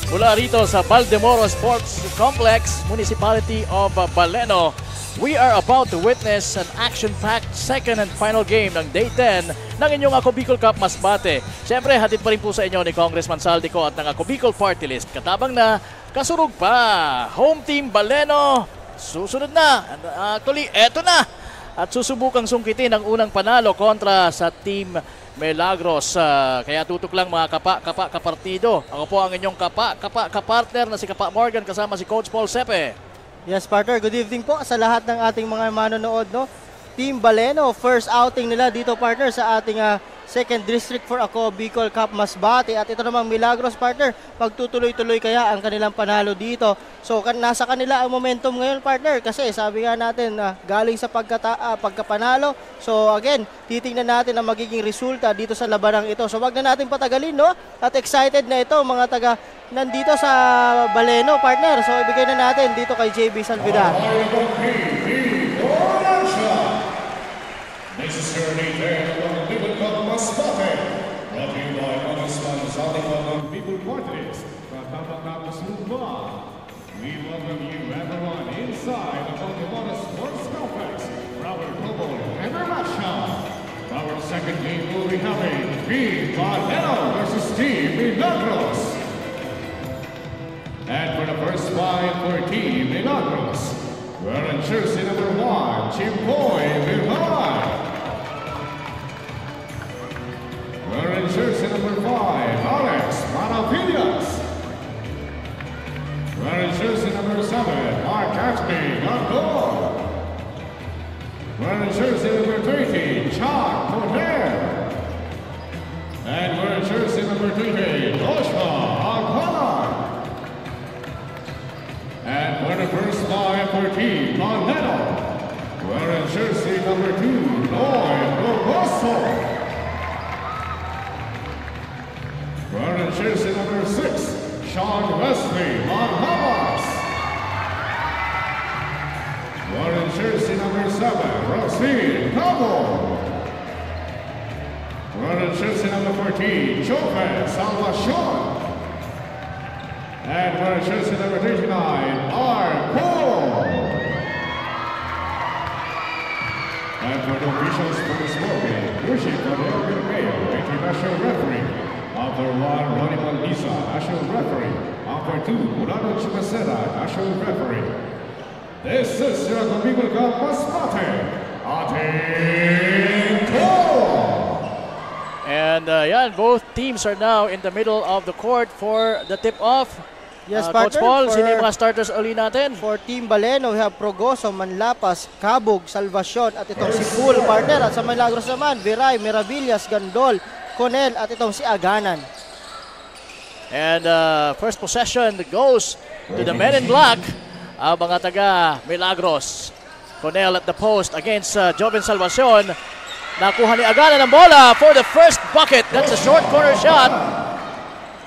mula rito sa Baldemoro Sports Complex, Municipality of Baleno. We are about to witness an action-packed second and final game ng Day 10 ng inyong Ako Bicol Cup Masbate. Siyempre, hatid pa rin po sa inyo ni Congressman Saldico at ng Ako Bicol Party List. Katabang na, kasurug pa. Home Team Baleno, susunod na. Actually, eto na. At susubukang sungkitin ang unang panalo kontra sa Team Milagros. Kaya tutok lang mga kapartido. Ako po ang inyong kapartner na si Kapa Morgan kasama si Coach Paul Sepe. Yes, partner. Good evening po sa lahat ng ating mga manonood, no? Team Baleno, first outing nila dito, partner, sa ating second district for Ako Bicol Cup Masbate. At ito namang Milagros, partner, magtutuloy-tuloy kaya ang kanilang panalo dito. So, nasa kanila ang momentum ngayon, partner, kasi sabi nga natin, galing sa pagkapanalo. So, again, titingnan natin ang magiging resulta dito sa labanang ito. So, wag na natin patagalin, no? At excited na ito, mga taga nandito sa Baleno, partner. So, ibigay na natin dito kay JB Salvidar. This is your day of the Bicol Cup Masbate. Brought to you by Congressman Saldico ng Bicol Party List. Katapos Lumba. We welcome you everyone inside the Baldemoro Sports Complex for our global ever matchup. Our second game will be having Team Baleno versus Team Milagros. And for the first fight for Team Milagros, wearing jersey number 1, Chimpoy Villar. Wearing jersey number 5, Alex Maravillas. Wearing jersey number 7, Mark Ashby Gandor. Wearing jersey number 30, Chuck Poder. And wearing jersey number 20, Joshua Alcalar. And for the first fight for Team Baleno, wearing jersey number 2, Lloyd Roboso. Wearing jersey number 6, Sean Wesley Manhabas. Wearing jersey number 7, Roxine Cabo. Wearing jersey number 14, Chopin Salvacion. And wearing jersey number 39, R. Cole. And for the officials for this movie, worship of Elvin Mayo, international referee. Number 1, Ronnie Malisa, national referee. Number 2, Murano Chumacera, national referee. This is your Ako Bicol Cup Masbate. Atinto! And yan, both teams are now in the middle of the court for the tip-off. Yes, Coach partner. Paul, sino yung mga starters uli natin? For Team Baleno, we have Progoso, Manlapas, Cabog, Salvacion, at itong si Pool, partner. At sa Milagros naman, Viray, Miravillas, Gandol, Conel, at itong si Aganan. And first possession goes to the men in black. Mga taga Milagros. Conel at the post against Joven Salvacion. Nakuha ni Aganan ang bola for the first bucket. That's a short corner shot.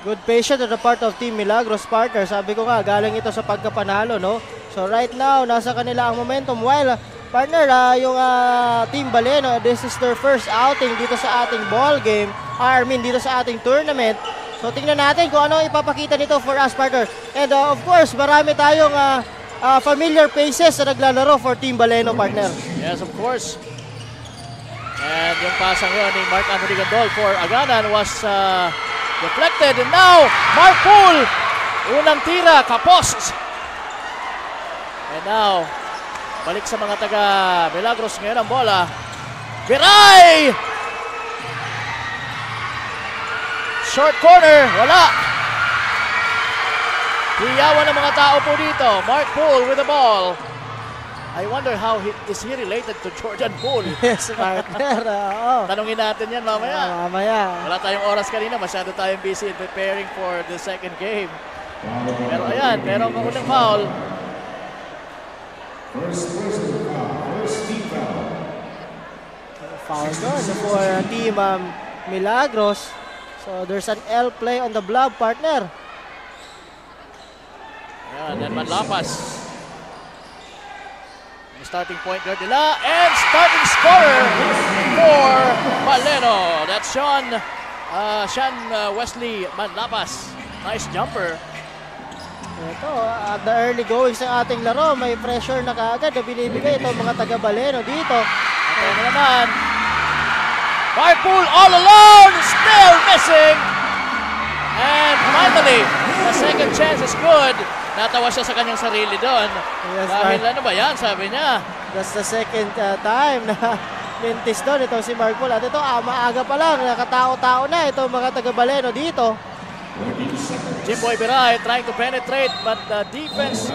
Good patience on the part of Team Milagros, partner. Sabi ko nga, galing ito sa pagkapanalo, no? So right now, nasa kanila ang momentum. While, partner, yung Team Baleno, this is their first outing dito sa ating ball game. Dito sa ating tournament. So tingnan natin kung ano ipapakita nito for us, partner. And of course, marami tayong familiar faces na naglalaro for Team Baleno, partner. Yes, of course. And yung pasang yun ni Mark Anthony Gandol for Aganan was deflected. And now, Mark Pool, unang tira, kapost. And now, balik sa mga taga Milagros ngayon ang bola. Viray! Short corner, wala. Hiyawan ng mga tao po dito. Mark Pool with the ball. I wonder how is he related to Jordan Poole? Yes, partner. Tanungin natin yan mamaya. Mamaya. Wala tayong oras kanina. Masyado tayong busy in preparing for the second game. Pero ayan, merong unang foul. First personal foul, first team foul. Foul doon for Team Milagros. So there's an L play on the blob, partner. Ayan, and Manlapas. Starting point guard nila and starting scorer for Baleno. That's Sean Wesley Manlapas. Nice jumper. Ito, at the early goings ng ating laro, may pressure na kaagad na binibigay itong mga taga-Baleno dito. At ano naman, Markpool all alone, still missing. And finally, the second chance is good. Natawa siya sa kanyang sarili doon. Yes, Dahil ano ba yan, sabi niya. That's the second time na mintis doon itong si Markpool. At ito, maaga pa lang, nakatao-tao na itong mga taga-Baleno dito. Jimboy Biray trying to penetrate, but the defense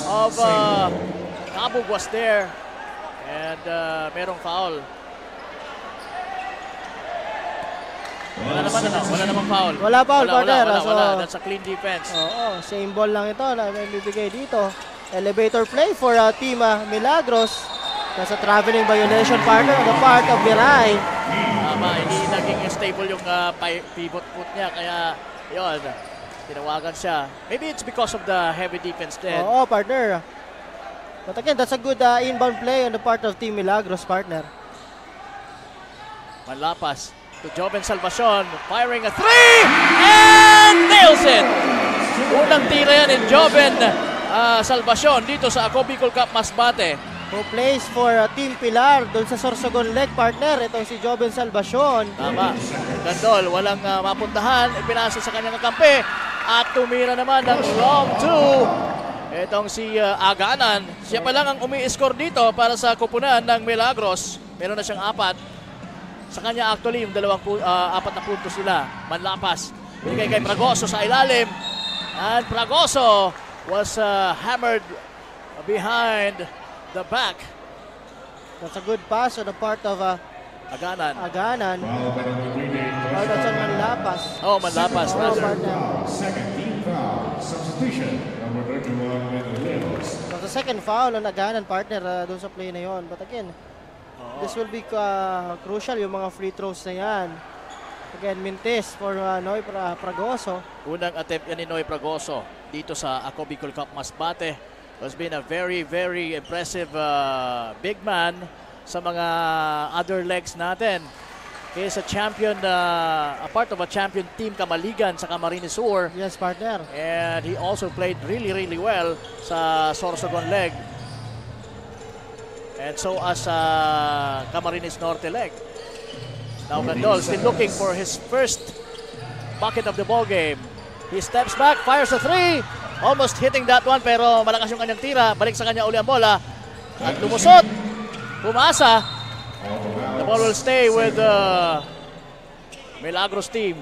of Cabog was there. And merong foul. Wala namang foul. Wala foul, partner. Wala. That's a clean defense. Oo, same ball lang ito na may bibigay dito. Elevator play for Team Milagros. Nasa traveling violation, partner, on the part of Biray. Tama, hindi naging stable yung pivot foot niya, kaya yun, tinawagan siya. Maybe it's because of the heavy defense then. Oo, partner. But again, that's a good inbound play on the part of Team Milagros, partner. Manlapas to Joven Salvacion, firing a three, and nails it! Unang tira yan in Joven Salvacion dito sa Ako Bicol Cup Masbate. Who plays for Team Pilar doon sa Sorsogon leg, partner. Itong si Joven Salvacion. Tama. Gandol, walang mapuntahan. Ipinasa sa kanyang kampi. At tumira naman ng long two. Itong si Aganan. Siya pa lang ang umi-score dito para sa kupunan ng Milagros. Meron na siyang 4. Sa kanya actually yung 4 na puntos sila. Manlapas. Binigay kay Pragoso sa ilalim. And Pragoso was hammered behind the back. That's a good pass on the part of Aganan. Oh, that's on Manlapas. Oh, Manlapas. Oh, partner. Second team foul. Substitution. Number 31, Mendoleros. So the second foul on Aganan, partner, doon sa play na yon. But again, this will be crucial yung mga free throws na yan. Again, mintis for Noy Pragoso. Unang attempt yan ni Noy Pragoso dito sa Ako Bicol Cup Masbate. Has been a very, very impressive big man sa mga other legs natin. He is a champion, a part of a champion team Kamaligan sa Camarines Sur. Yes, partner. And he also played really, really well sa Sorsogon leg. And so as Camarines Norte leg. Now Gandol still looking for his first bucket of the ball game. He steps back, fires a three. Almost hitting that one, pero malakas yung kanyang tira. Balik sa kanya uli ang bola. At lumusot. Pumasa. The ball will stay with the Milagros team.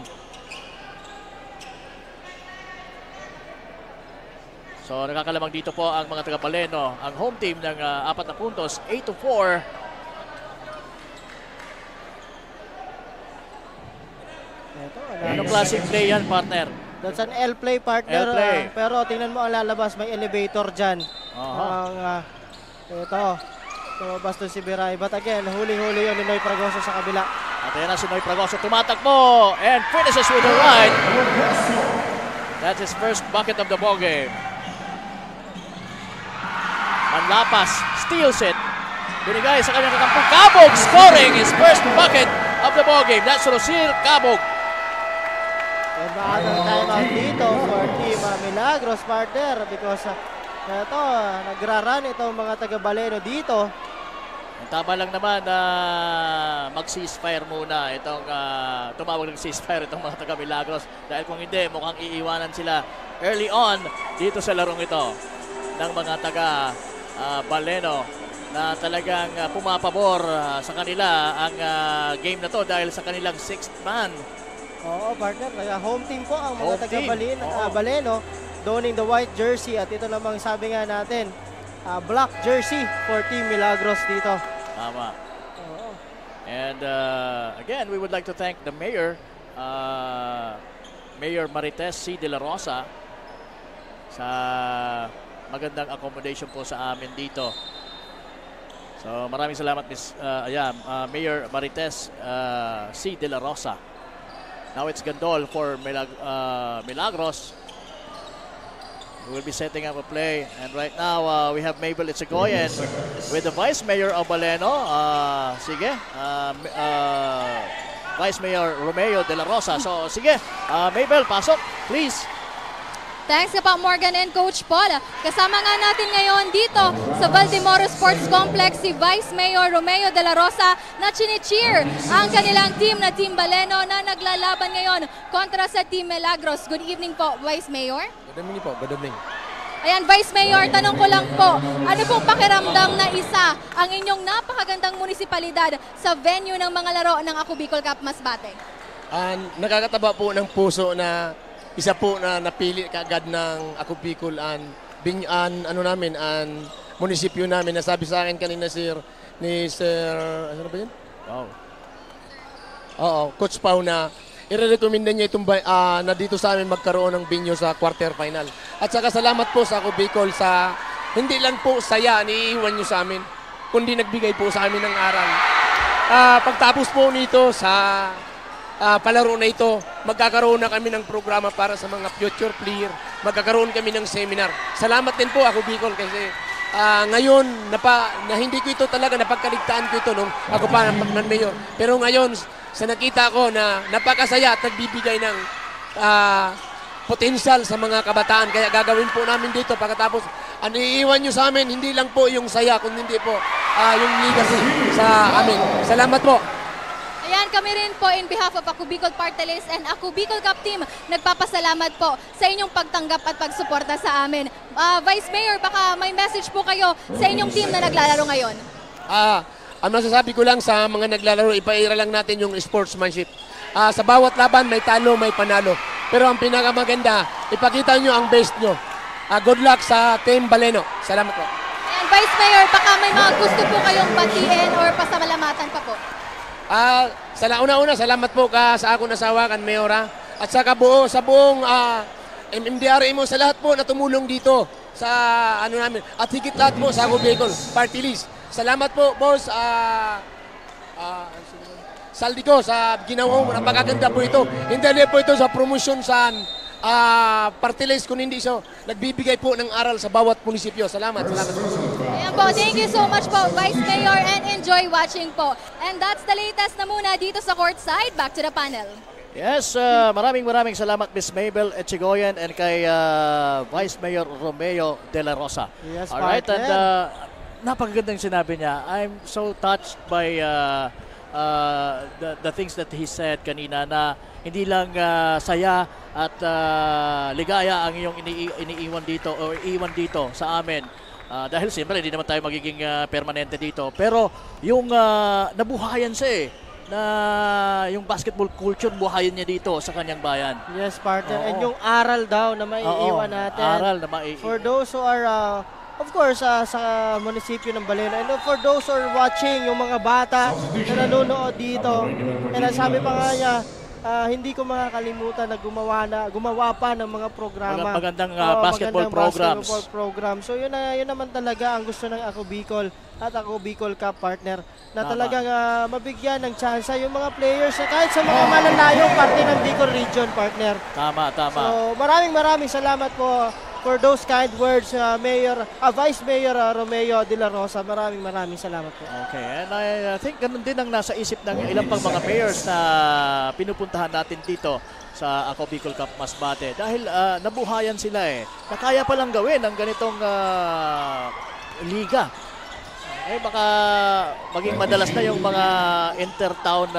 So nakakalamang dito po ang mga taga-Baleno. Ang home team ng 4 na puntos, 8-4. Anong klaseng play yan, partner? That's an L play, partner. L play. Pero tingnan mo ang lalabas, may elevator dyan. Ito. Tumabas doon si Biray. But again, huli-huli yun ni Noy Pragoso sa kabila. At ayan na si Noy Pragoso. Tumatakbo and finishes with the right. That's his first bucket of the ball game. Manlapas steals it. Binigay sa kanyang kakampi. Cabog scoring his first bucket of the ball game. That's Rosir Cabog. And maagang timeout dito for Team Milagros, partner, because ito, nagra-run itong mga taga-Baleno dito. Ang tama lang naman na mag-ceasefire muna itong tumawag ng ceasefire itong mga taga-Milagros. Dahil kung hindi, mukhang iiwanan sila early on dito sa larong ito ng mga taga-Baleno na talagang pumapabor sa kanila ang game na to dahil sa kanilang 6th man. Oo, partner. Kaya home team po ang mga Home taga-Baleno, donning the white jersey. At ito namang sabi nga natin, black jersey for Team Milagros dito. Tama. Oo. And again, we would like to thank the Mayor, Mayor Marites C. De La Rosa, sa magandang accommodation po sa amin dito. So maraming salamat, Mayor Marites C. De La Rosa. Now it's Gandol for Milagros. We will be setting up a play. And right now, we have Mabel Itzagoyen with the Vice Mayor of Baleno. Vice Mayor Romeo De La Rosa. So, sige, Mabel, pasok, please. Thanks ka pa, Morgan and Coach Paul. Kasama nga natin ngayon dito sa Valdemoro Sports Complex si Vice Mayor Romeo de la Rosa na chini-cheer ang kanilang team na Team Baleno na naglalaban ngayon kontra sa Team Milagros. Good evening po, Vice Mayor. Good evening po, good evening. Ayan, Vice Mayor, tanong ko lang po, ano pong pakiramdam na isa ang inyong napakagandang munisipalidad sa venue ng mga laro ng Ako Bicol Cup Masbate? Nakakataba po ng puso na isa po na napili kaagad ng Ako Bicol ang munisipyo namin. Nasabi sa akin kanina ni Sir, ano ba yun? Wow. Oo, Coach Pau na i-recommenda niya itong na dito sa amin magkaroon ng venue sa quarter final. At saka salamat po sa Ako Bicol sa hindi lang po saya niiwan niyo sa amin, kundi nagbigay po sa amin ng aral. Pagtapos po nito sa palaro na ito, magkakaroon na kami ng programa para sa mga future player. Magkakaroon kami ng seminar. Salamat din po Ako Bicol kasi ngayon na hindi ko ito talaga napagkaligtaan ko ito nung ako pa ng mayor. Pero ngayon sa nakita ko na napakasaya at nagbibigay ng potensyal sa mga kabataan. Kaya gagawin po namin dito pagkatapos ang iiwan nyo sa amin, hindi lang po yung saya, kundi hindi po yung legacy sa amin. Salamat po. Ayan, kami rin po in behalf of Ako Bicol Party List and Ako Bicol Cup Team, nagpapasalamat po sa inyong pagtanggap at pagsuporta sa amin. Vice Mayor, baka may message po kayo sa inyong team na naglalaro ngayon. Ang masasabi ko lang sa mga naglalaro, ipaira lang natin yung sportsmanship. Sa bawat laban, may talo, may panalo. Pero ang pinakamaganda, ipakita nyo ang best nyo. Good luck sa Team Baleno. Salamat po. Ayan, Vice Mayor, baka may mga gusto po kayong batiin or pasalamatan pa po. Una-una, salamat po sa akong nasawa kan Mayora at sa buong MMDRA mo sa lahat po na tumulong dito sa namin at higit lahat po sa Ako Bicol Party List. Salamat po boss Saldico sa ginawa mo. Napakaganda po ito. Hindi po ito sa promotion sa party list kung hindi so nagbibigay po ng aral sa bawat munisipyo. Salamat. Ayan po, thank you so much po, Vice Mayor, and enjoy watching po. And that's the latest na muna dito sa courtside. Back to the panel. Yes, maraming salamat Miss Mabel Echigoyen and kay Vice Mayor Romeo de la Rosa. Yes, alright, partner. and napakagandang sinabi niya. I'm so touched by the things that he said kanina na hindi lang saya at ligaya ang iyong iniiwan dito o iwan dito sa amin. Dahil siyempre hindi naman tayo magiging permanente dito. Pero yung nabuhayan siya na yung basketball culture buhayin niya dito sa kanyang bayan. Yes, partner. Oo. And yung aral daw na maiiwan natin. Aral na For those who are, of course, sa munisipyo ng Baleno. And for those who are watching, yung mga bata na nanonood dito. And sabi pa nga niya, hindi ko makakalimutan na gumawa pa ng mga programa. Magandang basketball programs. Basketball program. So yun naman talaga ang gusto ng Ako Bicol at Ako Bicol Cup partner na talagang mabigyan ng tsansa yung mga players na kahit sa mga malalayong parte ng Bicol region partner. Tama. So maraming salamat po for those kind words, Vice Mayor Romeo de la Rosa. Maraming salamat po. Okay, and I think ganun din ang nasa isip ng ilang pang mga players na pinupuntahan natin dito sa Ako Bicol Cup Masbate. Dahil nabuhayan sila na kaya palang gawin ang ganitong liga. Baka maging madalas na yung mga inter-town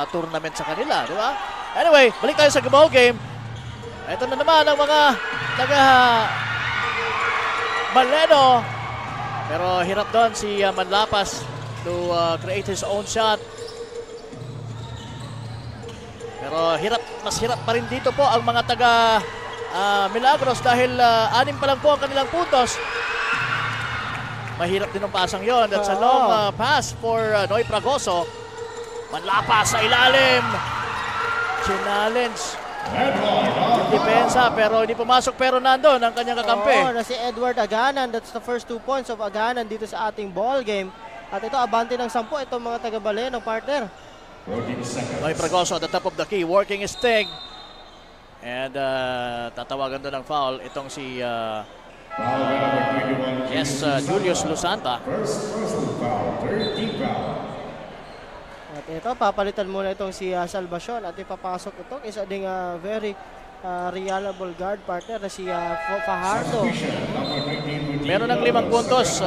tournament sa kanila, di ba? Anyway, balik tayo sa ball game. Ito na naman ang mga taga Baleno. Pero hirap doon si Manlapas to create his own shot. Pero mas hirap pa rin dito po ang mga taga Milagros dahil 6 pa lang po ang kanilang puntos. Mahirap din ang pasang yon. That's a long pass for Noy Fragoso. Manlapas sa ilalim. Challenge. Yung depensa pero hindi pumasok pero nandun ang kanyang kakampi. Na si Edward Aganan. That's the first 2 points of Aganan dito sa ating ball game. At ito, abante ng 10 itong mga taga Baleno partner. Noy Fragoso at the top of the key, working his thing. And tatawagan doon ng foul itong si Julius Lusanta. At ito, papalitan muna itong si Salvacion at ipapasok itong isa ding very reliable guard partner na si Fajardo. Meron ng 5 puntos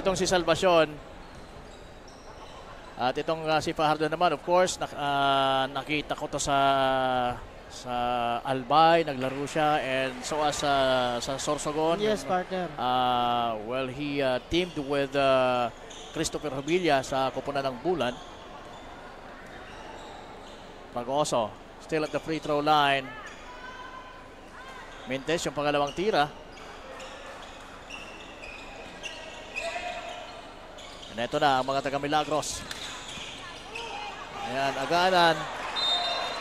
itong si Salvacion. At itong si Fajardo naman, of course, nakita ko to sa Albay, naglaro siya, and so as sa Sorsogon. Yes, partner. Well, he teamed with Christopher Hubilla sa Koponan ng Bulan. Pagoso, still at the free throw line. Mintes yung pangalawang tira. And ito na ang mga taga Milagros. Ayan, Aganan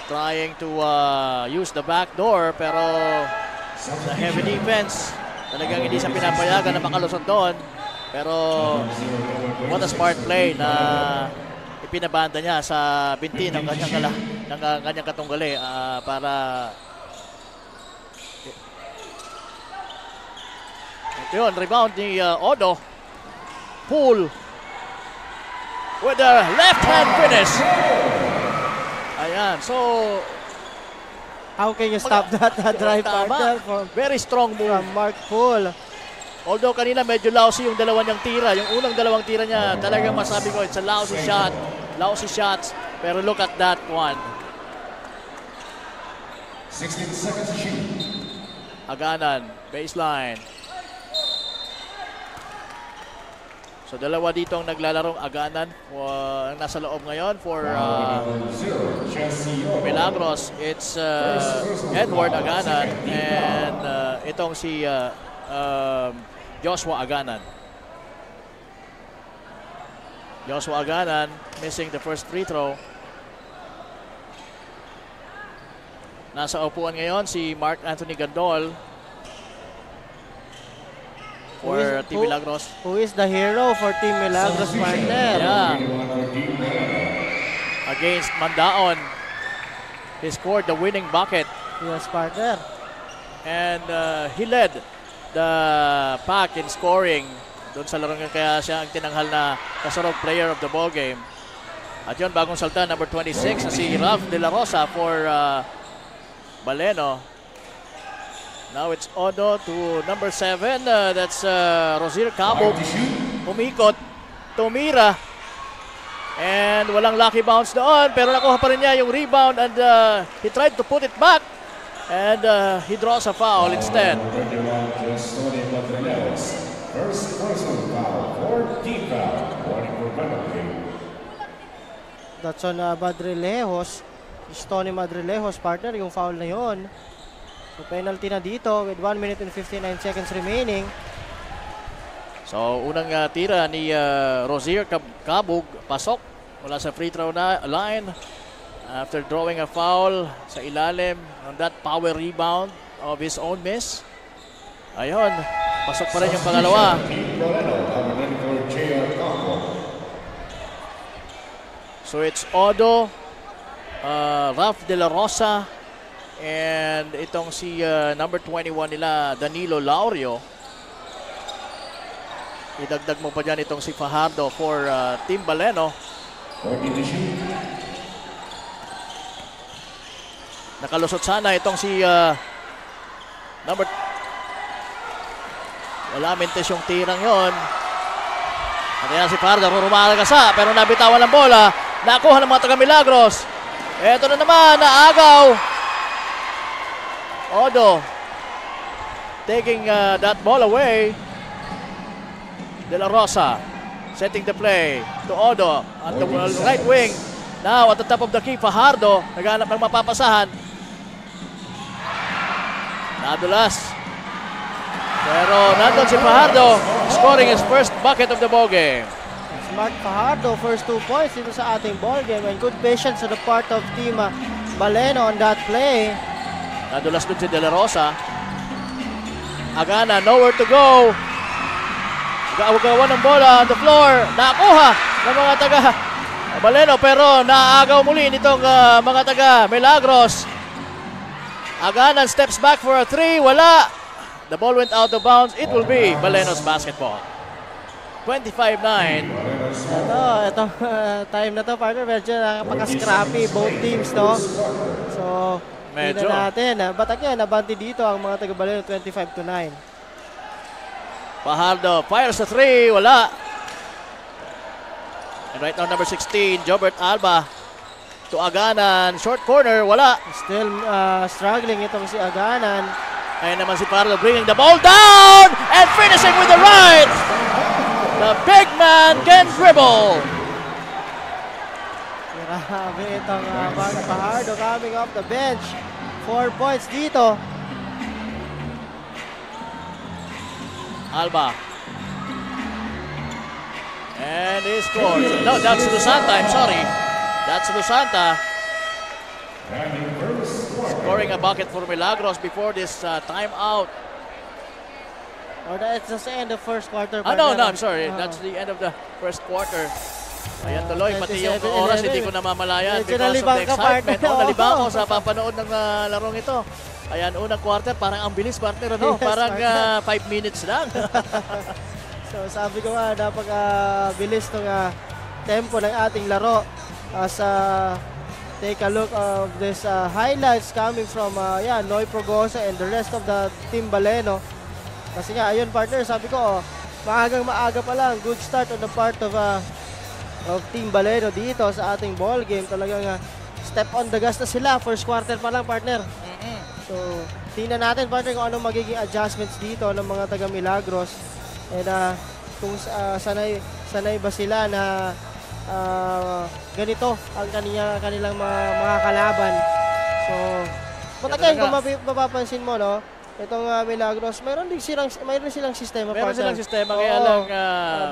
trying to use the back door, pero sa heavy defense talagang hindi siya pinapayagan na makalusot doon. Pero what a smart play na ipinabanda niya sa binti ng kanyang katunggali para ito yun, rebound ni Odo. Poole with a left hand finish. Ayan, so how can you stop that drive, partner, very strong move from Mark Poole? Although kanina medyo lousy yung dalawa niyang tira. Yung unang dalawang tira niya, talagang masabi ko, it's a lousy shot. Lousy shots. Pero look at that one. 16 seconds to shoot. Aganan, baseline. So dalawa dito ang naglalarong Aganan. Ang nasa loob ngayon for Milagros. It's Edward Aganan and itong si Joshua Aganan. Joshua Aganan missing the first free throw. Nasa upuan ngayon si Mark Anthony Gandol for Team Milagros. Who is the hero for Team Milagros, partner? Yeah. Against Mandaon. He scored the winning bucket. Yes, partner. And he led the pack in scoring doon sa larong yun, kaya siya ang tinanghal na kasurog player of the ball game. At yun, bagong salta, number 26 na si Ralph De La Rosa for Baleno. Now it's Odo to number 7, that's Rosier Cabog. Umikot, tumira, and walang lucky bounce doon, pero nakuha pa rin niya yung rebound, and he tried to put it back. And he draws a foul instead. First personal foul or deep foul. Warning for penalty. That's on Madrilejos. Tony Madrilejos, partner, yung foul na yon. So penalty na dito with 1 minute and 59 seconds remaining. So unang tira ni Rosier Cabog, pasok mula sa free throw line. After drawing a foul sa ilalim on that power rebound of his own miss. Ayun, pasok pa rin yung pangalawa. So it's Odo, Ralph De La Rosa, and itong si number 21 nila, Danilo Laurio. Idagdag mo pa dyan itong si Fajardo for Team Baleno. Nakalusot sana itong si number... Wala mintes yung tirang yon. At yan si Fajardo, rumalagasa, pero nabitawan ng bola. Nakuha ng mga taga Milagros. Eto na naman, naagaw. Odo taking that ball away. De La Rosa setting the play to Odo at the right wing. Now at the top of the key, Fajardo naghanap ng mapapasahan. Nadulas. Pero nandun si Fajardo scoring his first bucket of the ball game. Mark Fajardo, first 2 points dito sa ating ball game, and good patience on the part of Team Baleno on that play. Nadulas dun si De La Rosa. Agana, nowhere to go. Gagawa ng bola on the floor. Nakuha ng mga taga Baleno, pero naagaw muli nitong mga taga Milagros. Aganan steps back for a 3. Wala. The ball went out of bounds. It will be Baleno's basketball. 25-9. Itong time na to, partner, medyo napaka-scrappy both teams, no? So, Medyo. Tingnan natin. But again, nabanti dito ang mga taga-Baleno 25-9. Fajardo fires a 3, wala. And right now, number 16, Jobert Alba to Aganan. Short corner, wala. Still struggling itong si Aganan. Ayun naman si Fajardo bringing the ball down and finishing with the right. The big man can dribble. Grabe itong Mark Fajardo coming off the bench. 4 points dito. Alba. And he scores. No, that's Lusanta. I'm sorry. That's Lusanta. Scoring a bucket for Milagros before this timeout. Or that's just the end of first quarter. No, I'm sorry. That's the end of the first quarter. Ayan tuloy, pati yung 27-11. oras hindi ko namamalayan Medyo because of the nalibang ka, excitement. partner. Nalibang ako Oo. sa papanood ng larong ito. Ayan, unang quarter, parang ang bilis, partner. Ano? Yes, Parang partner. 5 minutes lang. So sabi ko nga, napaka-bilis itong tempo ng ating laro. As take a look of this highlights coming from Noy Progosa and the rest of the Team Baleno. Kasi nga, ayun partner, sabi ko, maaga pa lang. Good start on the part of Team Baleno dito sa ating ball game. Talagang step on the gas na sila. First quarter pa lang, partner. So, tingnan natin, partner, kung anong magiging adjustments dito ng mga taga Milagros. And kung sanay ba sila na ganito ang kanilang mga kalaban. So, but again, kung mapapansin mo, no, itong Milagros, mayroon silang sistema. Meron silang sistema, Oo. kaya lang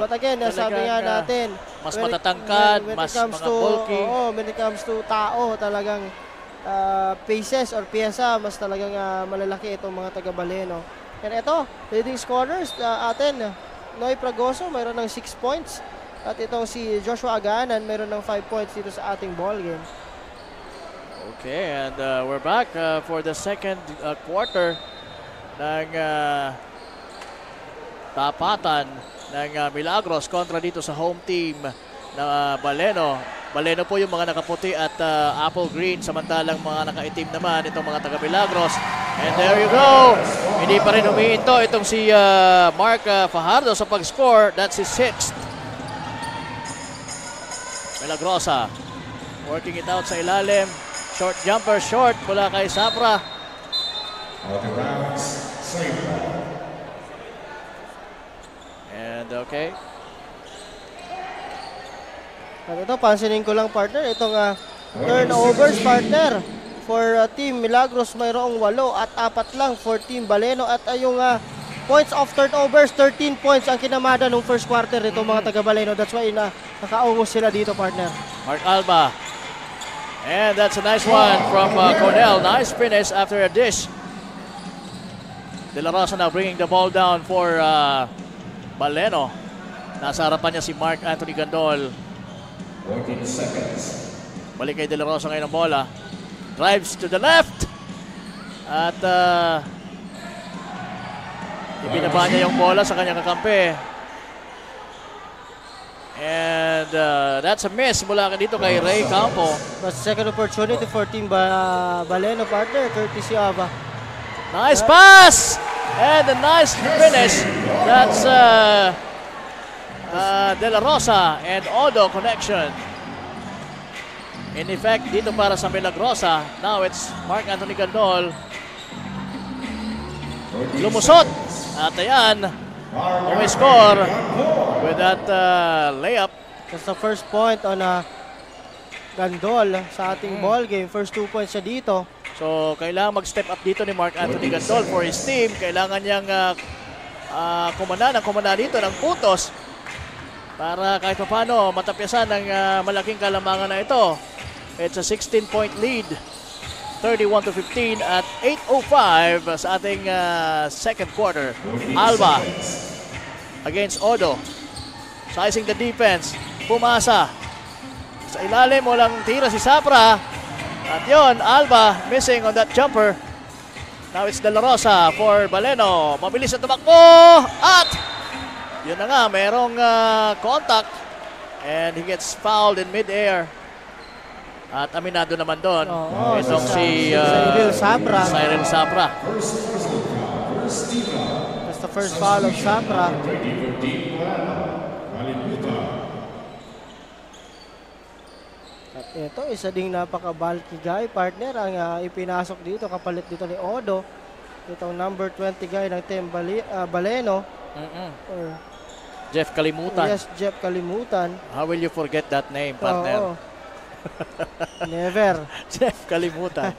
But again, sabi nga natin, mas when matatangkad, when mas it comes mga to, bulky. when it comes to tao, talagang paces or piyesa, mas talagang malalaki itong mga taga-Baleno. And ito, leading scorers atin, Noy Pragoso, mayroon ng 6 points. At itong si Joshua Aganan, mayroon ng 5 points dito sa ating ball game. Okay, and we're back for the second quarter ng tapatan ng Milagros kontra dito sa home team ng Baleno. Baleno po yung mga nakaputi at apple green, samantalang mga nakaitim naman itong mga taga Milagros. And there you go. Hindi pa rin humihinto itong si Mark Fajardo sa pag-score. That's his 6th. Milagrosa working it out sa ilalim. Short jumper, short mula kay Sapra. And okay. At ito, pansinin ko lang, partner, itong turnovers, partner. For Team Milagros, mayroong 8 at 4 lang for Team Baleno. At yung points of turnovers, 13 points ang kinamada nung first quarter itong mga taga Baleno. That's why nakaungos sila dito, partner. Mark Alba. And that's a nice one from Cornell. Nice finish after a dish. De La Rosa now bringing the ball down for Baleno. Nasa harapan niya si Mark Anthony Gandol. 14 seconds. Balik kay De La Rosa ngayon ang bola. Drives to the left. At ibinaba niya yung bola sa kanyang kakampi. And that's a miss mula dito kay Ray Campo. But second opportunity for Team Baleno, partner, courtesy of Nice pass! And a nice finish. That's De La Rosa and Odo connection. In effect, dito para sa Milagrosa. Now it's Mark Anthony Gandol. Lumusot. At ayan, score with that layup. That's the first point on Gandol sa ating ball game. First 2 points siya dito. So, kailangan mag-step up dito ni Mark Anthony Gandol for his team. Kailangan niyang kumanda dito ng puntos para kahit pa paano matapyasan ng malaking kalamangan na ito. It's a 16-point lead. 31-15 at 8:05 sa ating second quarter. Alba against Odo. Sizing the defense. Pumasa. Sa ilalim, walang tira si Sapra. At yon, Alba missing on that jumper. Now it's De La Rosa for Baleno. Mabilis na tumakbo. At yun na nga, merong contact. And he gets fouled in mid-air. At aminado naman doon. Oo, Itong si Cyril Sabra. Cyril Sabra. That's the first foul of Sabra. At ito, isa ding napaka-bulky guy, partner, ang ipinasok dito, kapalit dito ni Odo. Itong number 20 guy ng Team Baleno. Or, Jeff Kalimutan. yes, Jeff Kalimutan. How will you forget that name, partner? Oo. Never. Jeff Kalimutan.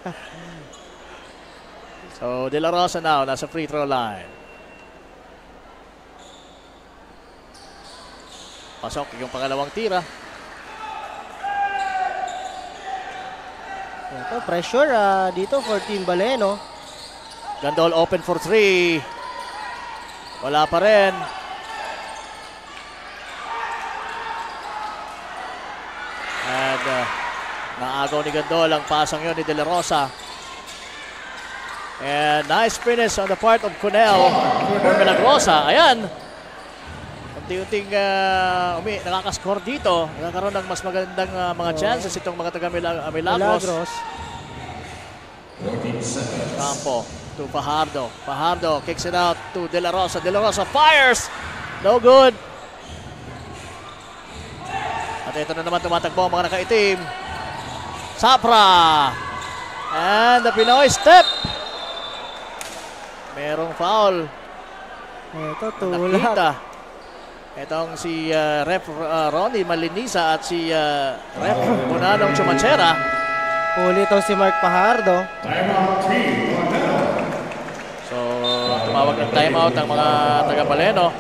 So, De La Rosa now, nasa free throw line. Pasok yung pangalawang tira. Ito, pressure dito for Team Baleno. Gandol open for 3. Wala pa rin. And naagaw ni Gandol ang pasang yun ni De La Rosa. And nice finish on the part of Cunel for Milagrosa. Ayan. Unti-unting nakakascore dito. Nagkakaroon ng mas magandang mga chances itong mga taga Milagros. Campo to Fajardo. Fajardo kicks it out to De La Rosa. De La Rosa fires. No good. At ito na naman tumatakbo ang mga nakaitim. Sapra. And the Pinoy step. Merong foul. Ito, tulak. Nakita. Itong si Ref Ronnie Malinisa at si Ref Bunanong Chumachera. Huli itong si Mark Fajardo. So, tumawag ng timeout ang mga taga-Baleno.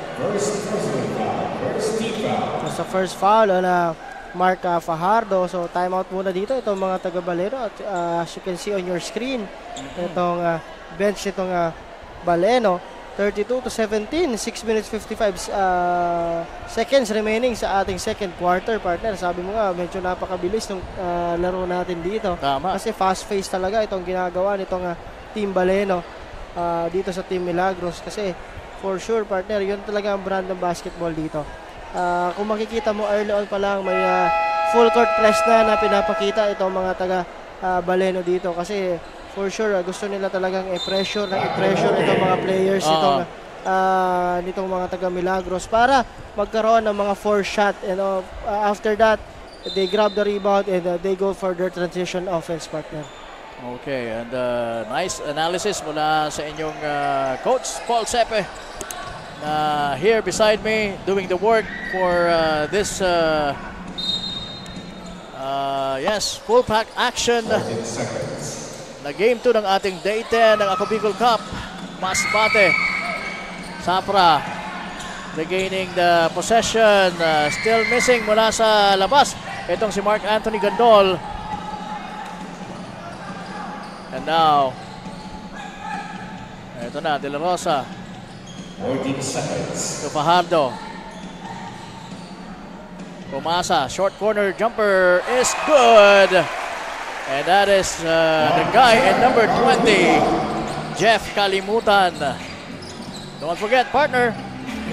So, sa first foul na Mark Fajardo. So, timeout muna dito itong mga taga-Baleno. At as you can see on your screen, itong bench itong Baleno. 32-17, 6 minutes 55 seconds remaining sa ating second quarter, partner. Sabi mo nga, medyo napakabilis ng laro natin dito. Tama. Kasi fast-paced talaga itong ginagawa nitong Team Baleno dito sa Team Milagros. Kasi for sure, partner, yun talaga ang brand ng basketball dito. Kung makikita mo early on pa lang, may full court press na pinapakita itong mga taga Baleno dito. Kasi for sure, gusto nila talagang i-pressure itong mga players nitong mga taga Milagros para magkaroon ng mga 4 shot, and after that they grab the rebound and they go for their transition offense, partner. Okay, and nice analysis mula sa inyong coach Paul Sepe here beside me doing the work for this yes, full pack action na game 2 ng ating Day 10 ng Ako Bicol Cup. Masbate. Sapra regaining the possession. Still missing mula sa labas. Itong si Mark Anthony Gandol. And now, ito na, De La Rosa. 14 seconds. To Fajardo. Pumasa. Short corner jumper is good. And that is the guy at number 20, Jeff Kalimutan. Don't forget, partner,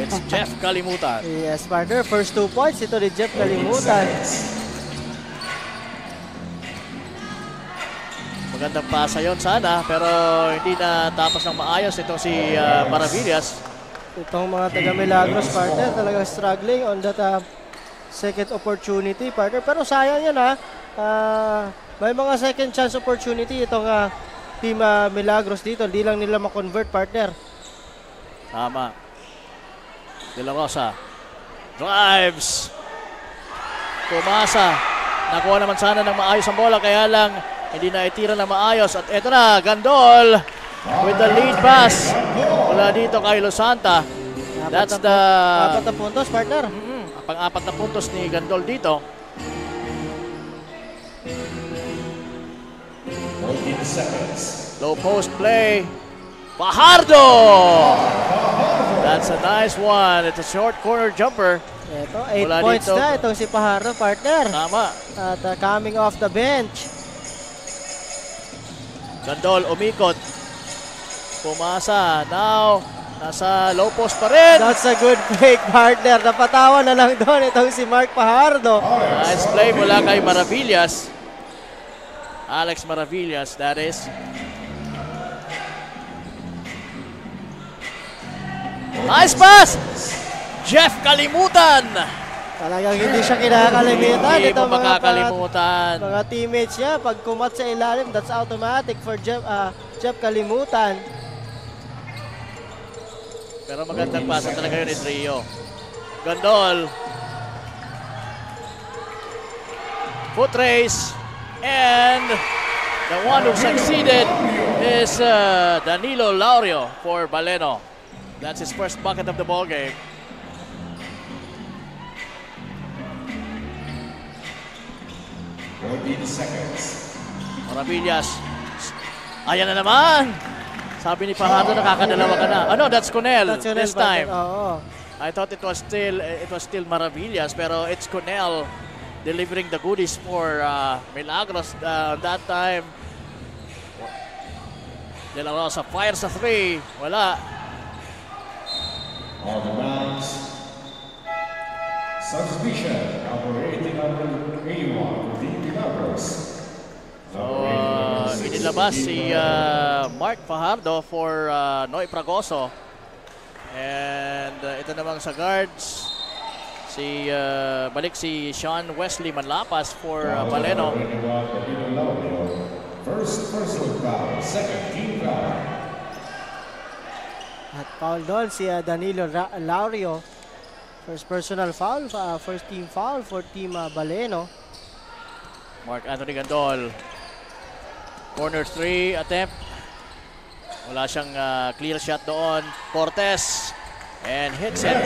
it's Jeff Kalimutan. Yes, partner. First 2 points ito ni Jeff Kalimutan. Magandang pasa yon sana, pero hindi na tapos ng maayos itong si Maravillas. Itong mga taga Milagros, partner, talagang struggling on that second opportunity, partner. Pero sayang yan may mga second chance opportunity itong Team Milagros dito. Hindi lang nila ma-convert, partner. Tama. De La Rosa. Drives. Pumasa. Nakuha naman sana ng maayos ang bola, kaya lang hindi na itira ng maayos. At eto na, Gandol with the lead pass. Mula dito kay Losanta. That's the 4 na puntos, partner. pang-4 na puntos ni Gandol dito. 14 seconds. Low post play. Fajardo! That's a nice one. It's a short corner jumper. Ito, 8 Mula points dito. na itong si Fajardo, partner. Tama. At coming off the bench. Gandol umikot. Pumasa. Now, nasa low post pa rin. That's a good fake, partner. Napatawa na lang doon itong si Mark Fajardo. Nice play mula kay Maravillas. Alex Maravillas, that is. Nice pass! Jeff Kalimutan! Talagang hindi siya kinakalimutan. Hindi Ito mo makakalimutan. mga teammates niya, pag kumat sa ilalim, that's automatic for Jeff Kalimutan. Pero magandang pasa talaga yun ni Trio. Gandol. Foot race. And the one who succeeded is Danilo Laurio for Baleno. That's his first bucket of the ball game. Maravillas. Ayan na naman. Sabi ni Fajardo, nakakadalawa ka na. Oh no, that's Cunel this time. Oo. I thought it was still Maravillas, pero it's Cunel delivering the goodies for Milagros that time. De La Rosa fires a 3. Wala. On the bounce, substitution, number 80, number 81, Team Milagros. So, inilabas si Mark Fajardo for Noy Fragoso. And ito namang sa guards, balik si Sean Wesley Manlapas for Baleno. First personal foul, second team foul. At foul doon si Danilo Laurio. First personal foul, first team foul for Team Baleno. Mark Anthony Gandol. Corner 3 attempt. Wala siyang clear shot doon. Cortez. And hits it.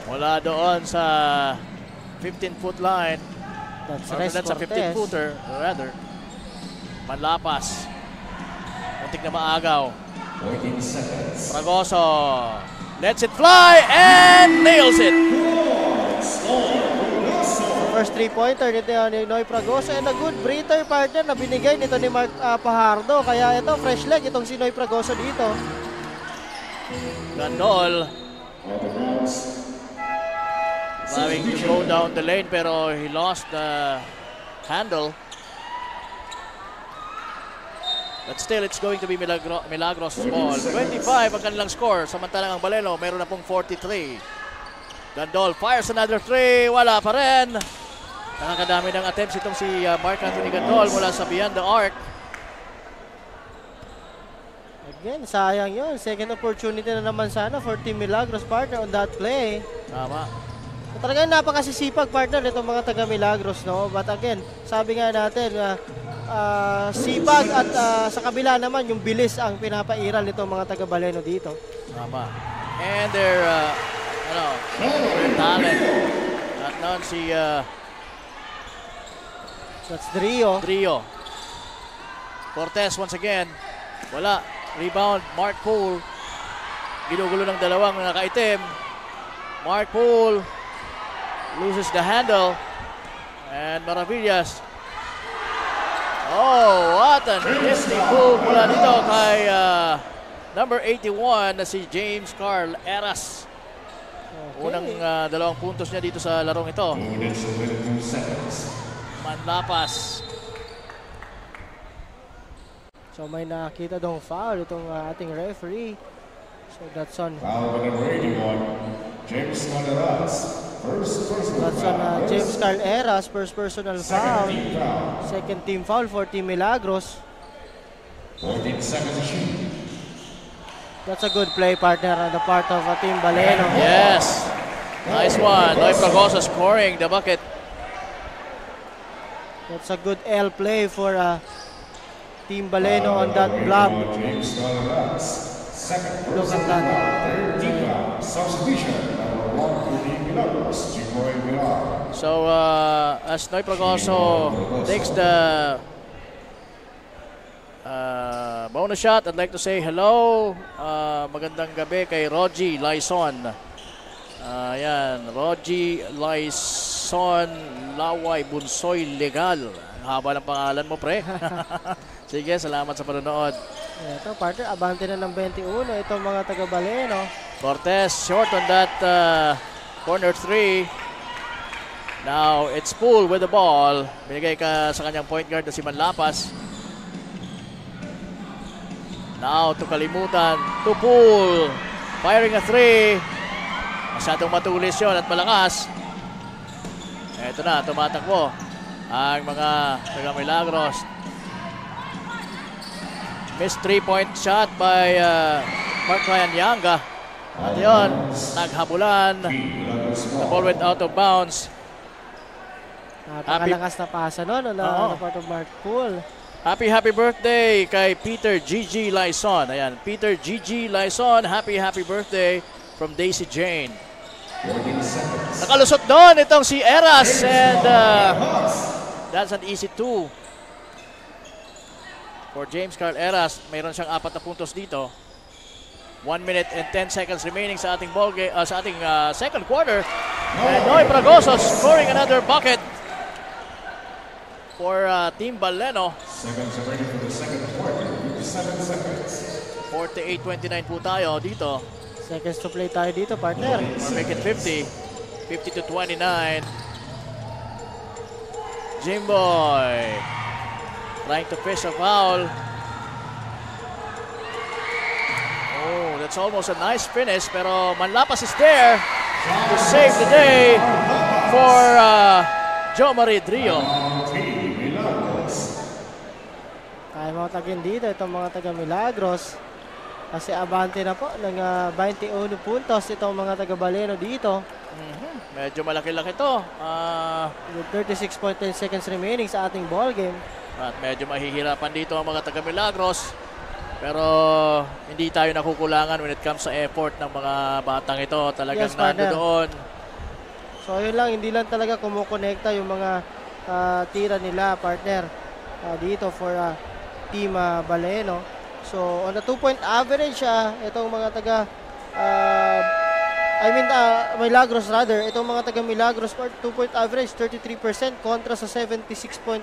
Wala doon sa 15-foot line. That's a 15-footer rather. Manlapas. Muntik na maagaw. 14 seconds. Fragoso lets it fly and nails it. First 3-pointer nito ni Noy Fragoso and a good breather partner na binigay nito ni Mark Fajardo. Kaya ito, fresh leg itong si Noy Fragoso dito. Gandol. Trying to go down the lane pero he lost the handle. But still, it's going to be Milagros ball. 25 ang kanilang score. Samantalang ang Baleno, meron na pong 43. Gandol fires another 3. Wala pa rin. Nakakadami ng attempts itong si Mark Anthony Gandol mula sa beyond the arc. Again, sayang yun. Second opportunity na naman sana for Team Milagros partner on that play. Tama. Talagang napakasisipag partner itong mga taga Milagros, no? But again, sabi nga natin, sipag at sa kabila naman yung bilis ang pinapairal nitong mga taga Baleno dito. Tama. And their talent. At noon si That's Trio. Cortez once again. Wala. Rebound. Mark Poole. Ginugulo ng dalawang nakaitim. Mark Poole loses the handle. And Maravillas. Oh, what an nifty move mula dito kay number 81 na si James Carl Eras. Okay. Unang 2 puntos niya dito sa larong ito. 2 seconds. Manlapas. So may nakita dong foul itong ating referee. So that's on. Foul with number 81, James Carleras. First personal That's on foul. James Carl Eras, first personal foul. Second team foul. Second team foul for Team Milagros. 14 seconds to shoot. That's a good play partner on the part of Team Baleno. Yes. Nice one. Noy Fragoso scoring the bucket. That's a good L play for Team Baleno on that block. James Carleras. Second Look at personal that. foul. Third team foul. Substitution, number 1 for Team Milagros, Jimoy Villar. So as Noy Fragoso takes the bonus shot, I'd like to say hello. Magandang gabi kay Rogie Laison. Ayan, Rogie Laison Laway Bunsoy Legal. Ang haba ng pangalan mo, pre. Sige, salamat sa panonood. Ito partner, abante na ng 21 itong mga taga Baleno. Cortez short on that corner 3. Now, it's Poole with the ball. Binigay ka sa kanyang point guard na si Manlapas. Now, to kalimutan. To Poole. Firing a 3. Masyadong matulis yun at malakas. Eto na, tumatakbo ang mga taga-Milagros. Missed 3-point shot by Mark Ryan Yanga. At yun, naghabulan. The ball went out of bounds. Napakalakas na pasa noon na part of Mark Poole. Happy birthday kay Peter Gigi Laison. Ayan, Peter Gigi Laison, happy birthday from Daisy Jane. Nakalusot doon itong si Eras and that's an easy 2 for James Carl Eras. Mayroon siyang 4 na puntos dito. 1 minute and 10 seconds remaining sa ating ball game, sa ating second quarter. And Noy Fragoso scoring another bucket for Team Baleno. Seconds remaining for the second quarter. 7 seconds. 48-29 po tayo dito. Seconds to play tayo dito, partner. Or make it 50. 50-29. Jimboy trying to fish a foul. Oh, that's almost a nice finish, pero Manlapas is there to save the day for Joe Marie Drio. Kaya matagin dito itong mga taga-Milagros. Kasi abante na po ng 21 puntos itong mga taga-Baleno dito. Medyo malaki-laki to. With 36.10 seconds remaining sa ating ball game. At medyo mahihirapan dito ang mga taga-Milagros. Pero hindi tayo nakukulangan when it comes sa effort ng mga batang ito. Talagang nandoon. So yun lang, hindi lang talaga kumukonekta yung mga tira nila, partner, dito for Team Baleno. So on a 2-point average, itong mga taga Milagros rather, itong mga taga Milagros 2-point average 33% kontra sa 76.9%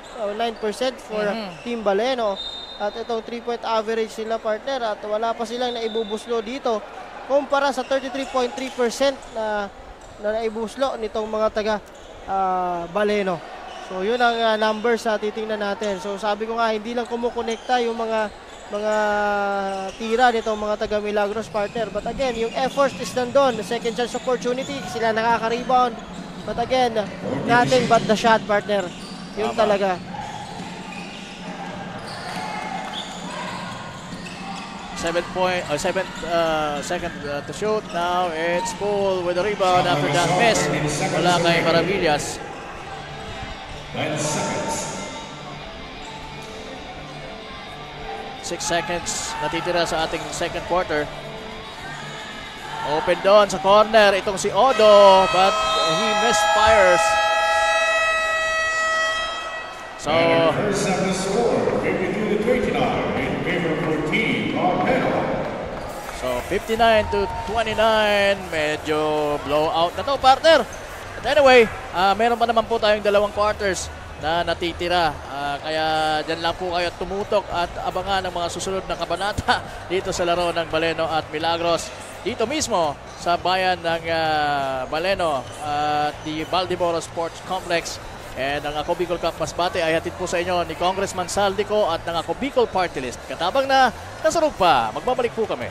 for Team Baleno. At itong 3-point average nila, partner, at wala pa silang naibubuslo dito kumpara sa 33.3% na naibuslo nitong mga taga Baleno. So yun ang numbers sa titingnan natin. So sabi ko nga, hindi lang kumukonekta yung mga tira nitong mga taga Milagros, partner. But again, yung effort is nandun. Second chance opportunity, sila nakaka-rebound. But again, nothing but the shot, partner. Yun talaga. 7 second to shoot. Now it's Poole with the rebound after that miss. Wala kay Maravillas. 9 seconds. 6 seconds natitira sa ating second quarter. Open doon sa corner itong si Odo, but he misfires. So First half the score, 52-29 in favor of Team Baleno. So 59-29, medyo blowout na to, partner. But anyway, meron pa naman po tayong 2 quarters na natitira. Kaya dyan lang po kayo tumutok at abangan ang mga susunod na kabanata dito sa laro ng Baleno at Milagros. Dito mismo sa bayan ng Baleno at the Baldimoro Sports Complex. And ang Ako Bicol Cup Masbate ay hatid po sa inyo ni Congressman Saldico at ng Ako Bicol Party List. Katabang na, nasarog pa. Magbabalik po kami.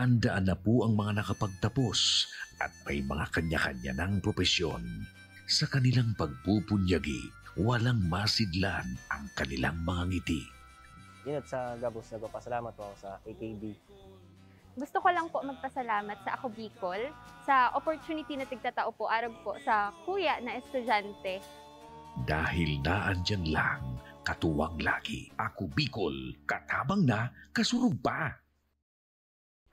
Daan-daan na po ang mga nakapagtapos at may mga kanya-kanya ng propesyon. Sa kanilang pagpupunyagi, walang masidlan ang kanilang mga ngiti. Yun at sa Gabos, nagpapasalamat po ako sa AKB. Gusto ko lang po magpasalamat sa Ako Bicol sa opportunity na tigtatao po arog po sa kuya na estudyante. Dahil naandyan lang, katuwang lagi, Ako Bicol, katabang na, kasurug pa.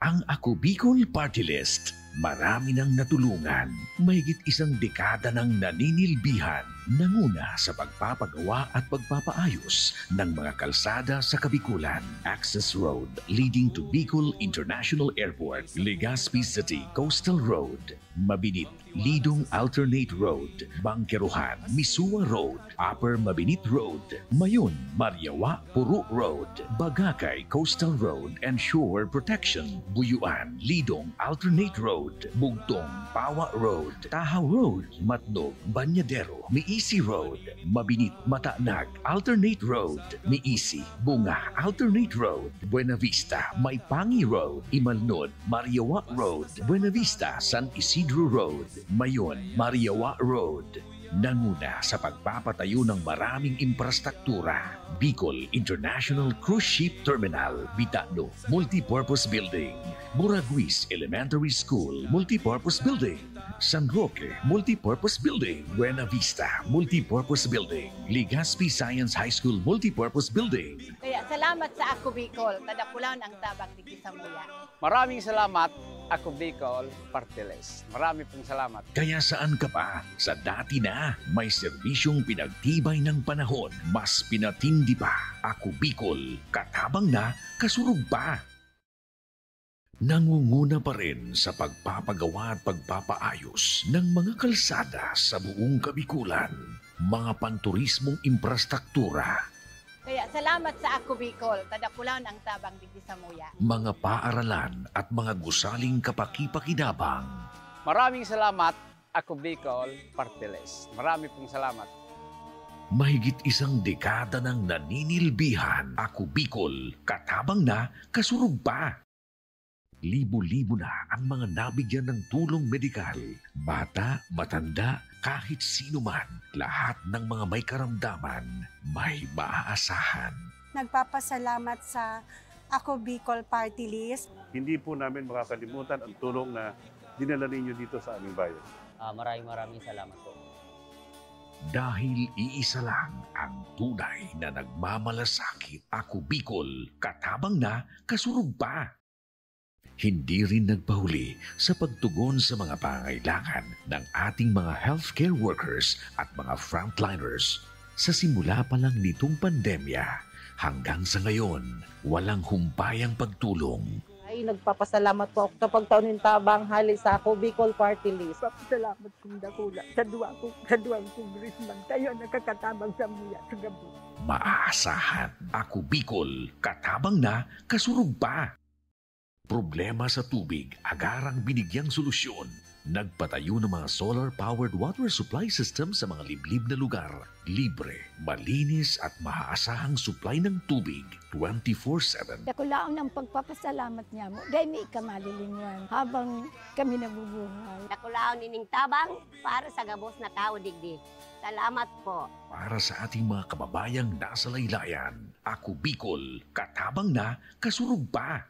Ang Ako Bicol Party List, marami nang natulungan, mahigit isang dekada ng naninilbihan, nanguna sa pagpapagawa at pagpapaayos ng mga kalsada sa Kabikulan. Access Road leading to Bicol International Airport, Legazpi City Coastal Road, Mabinit, Lidong Alternate Road, Bangkeruhan, Misua Road, Upper Mabinit Road, Mayon, Mariawa, Puro Road, Bagakay Coastal Road and Shore Protection, Buyuan, Lidong Alternate Road, Bugtong, Pawa Road, Tahaw Road, Matnog, Banyadero, Miisi Road, Mabinit, Mataanag, Alternate Road, Miisi, Bunga, Alternate Road, Buena Vista, Maipangi Road, Imalnod, Mariawa Road, Buena Vista, San Isidro Road, Mayon, Mariawa Road. Nanguna sa pagpapatayo ng maraming infrastruktura. Bicol International Cruise Ship Terminal, Bitano, Multipurpose Building, Muraguis Elementary School, Multipurpose Building, San Roque, Multipurpose Building, Buena Vista, Multipurpose Building, Legazpi Science High School, Multipurpose Building. Kaya salamat sa Ako Bicol, tadakulan ang tabang digdi sa muya. Maraming salamat, Ako Bicol Party List. Marami pong salamat. Kaya saan ka pa? Sa dati na, may serbisyong pinagtibay ng panahon, mas pinatindi pa. Ako Bicol, katabang na, kasurug pa. Nangunguna pa rin sa pagpapagawa at pagpapaayos ng mga kalsada sa buong Kabikulan, mga panturismong infrastruktura, Kaya salamat sa Ako Bicol, tadakulan ang tabang digdi sa muya. mga paaralan at mga gusaling kapakipakinabang. Maraming salamat, Ako Bicol Party List. Marami pong salamat. Mahigit isang dekada ng naninilbihan, Ako Bicol, katabang na, kasurug pa. Libo-libo na ang mga nabigyan ng tulong medikal. Bata, matanda, kahit sino man, lahat ng mga may karamdaman, may maaasahan. Nagpapasalamat sa Ako Bicol Party List. Hindi po namin makakalimutan ang tulong na dinala ninyo dito sa aming bayan. Maraming salamat po. Dahil iisa lang ang tunay na nagmamalasakit, Ako Bicol, katabang na, kasurug pa. Hindi rin nagpahuli sa pagtugon sa mga pangailangan ng ating mga healthcare workers at mga frontliners. Sa simula pa lang nitong pandemya, hanggang sa ngayon, walang humpayang pagtulong. Ay, nagpapasalamat po ako sa pagtaon ng tabang hali sa Ako Bicol Party List. Papasalamat kong dakula sa duwang congressman. Kayo nakakatabang sa muya sa gabi. Maaasahan, Ako Bicol, katabang na, kasurug pa. Problema sa tubig, agarang binigyang solusyon. Nagpatayo ng mga solar-powered water supply system sa mga liblib na lugar. Libre, malinis at maaasahang supply ng tubig 24/7. Dakulaon ang pagpapasalamat niya mo dahil may kamalilinwan habang kami nabubuhay. Dakulaon nining tabang para sa gabos na tao digdi. Salamat po. Para sa ating mga kababayang nasa laylayan, Ako Bicol, katabang na, kasurug pa.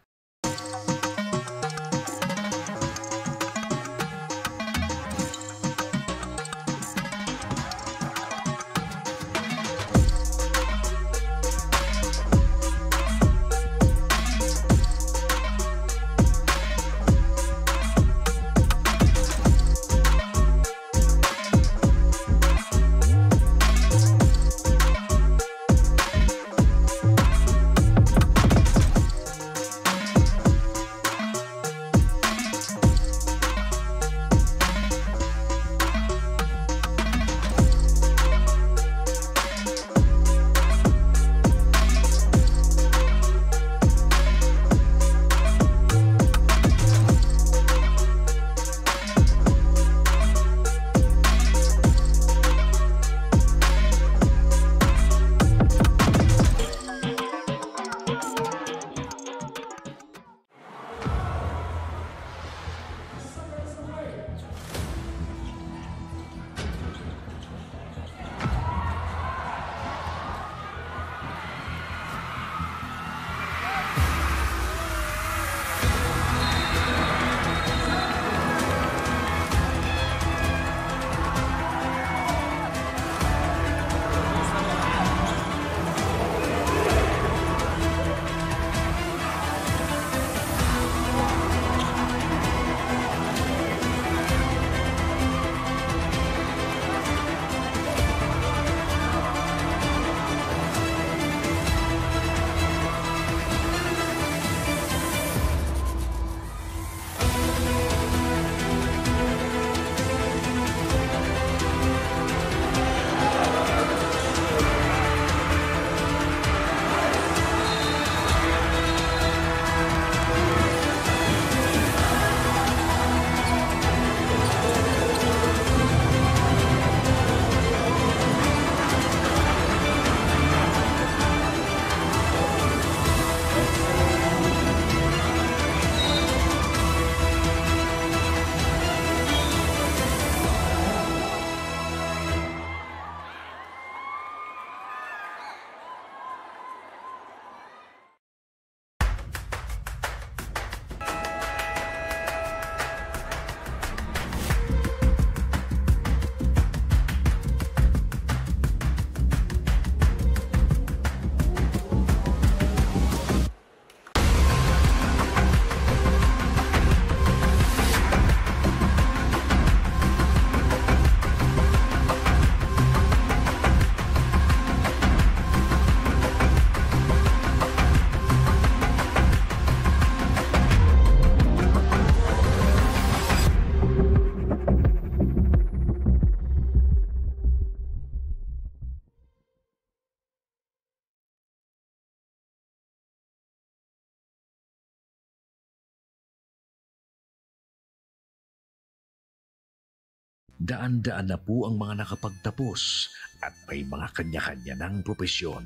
Daan-daan na po ang mga nakapagtapos at may mga kanya-kanya ng propesyon.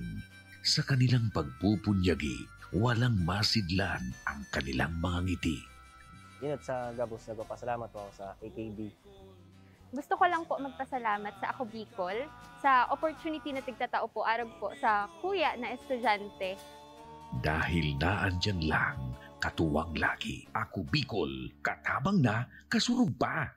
Sa kanilang pagpupunyagi, walang masidlan ang kanilang mga ngiti. Inot sa gabos, nagpapasalamat po ako sa AKB. Gusto ko lang po magpasalamat sa Ako Bicol sa opportunity na tigtatao po arog po sa kuya na estudyante. Dahil naandyan lang, katuwang lagi, Ako Bicol, katabang na, kasurug pa.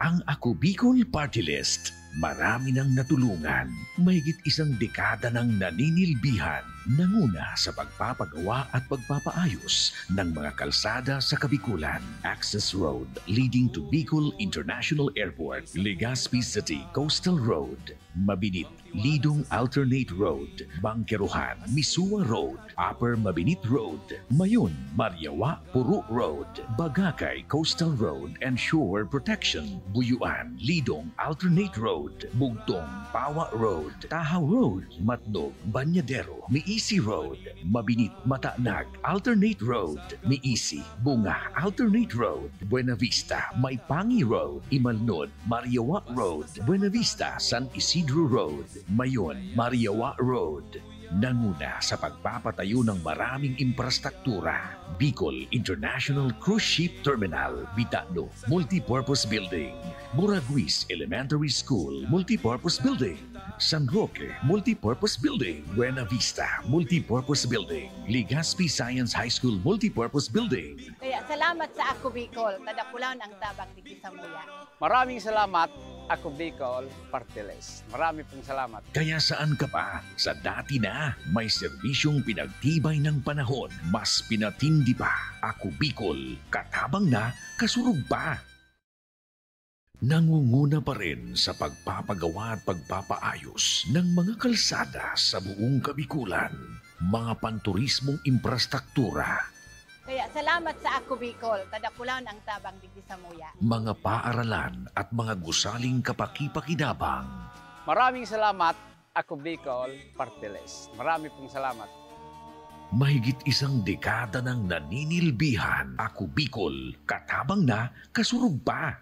Ang Ako Bicol Party List, marami nang natulungan, mahigit isang dekada ng naninilbihan, nanguna sa pagpapagawa at pagpapaayos ng mga kalsada sa Kabikulan. Access Road leading to Bicol International Airport, Legazpi City Coastal Road, Mabinit, Lidong Alternate Road, Bangkeruhan, Misua Road, Upper Mabinit Road, Mayon, Mariawa, Puro Road, Bagakay Coastal Road and Shore Protection, Buyuan, Lidong Alternate Road, Bugtong, Pawa Road, Tahaw Road, Matnog, Banyadero, Miisi Road, Mabinit, Matanag, Alternate Road, Miisi, Bunga, Alternate Road, Buena Vista, Maipangi Road, Imalnod, Mariawa Road, Buena Vista, San Isidro Road, Mayon, Mariawa Road. Nanguna sa pagpapatayo ng maraming infrastruktura. Bicol International Cruise Ship Terminal, Bitano, Multipurpose Building, Buraguis Elementary School, Multipurpose Building, San Roque, Multipurpose Building, Buena Vista, Multipurpose Building, Legazpi Science High School, Multipurpose Building. Kaya salamat sa Ako Bicol, kadakulan ang tabang di Samuya. Maraming salamat, Ako Bicol Party List. Marami pong salamat. Kaya saan ka pa? Sa dati na, may serbisyong pinagtibay ng panahon, mas pinatindi pa. Ako Bicol, katabang na, kasurug pa. Nangunguna pa rin sa pagpapagawa at pagpapaayos ng mga kalsada sa buong Kabikulan, mga panturismong infrastruktura, Kaya salamat sa Ako Bicol, kadakulan ang tabang di Samuya. mga paaralan at mga gusaling kapakipakinabang. Maraming salamat, Ako Bicol Party List. Marami pong salamat. Mahigit isang dekada ng naninilbihan, Ako Bicol, katabang na, kasurug pa.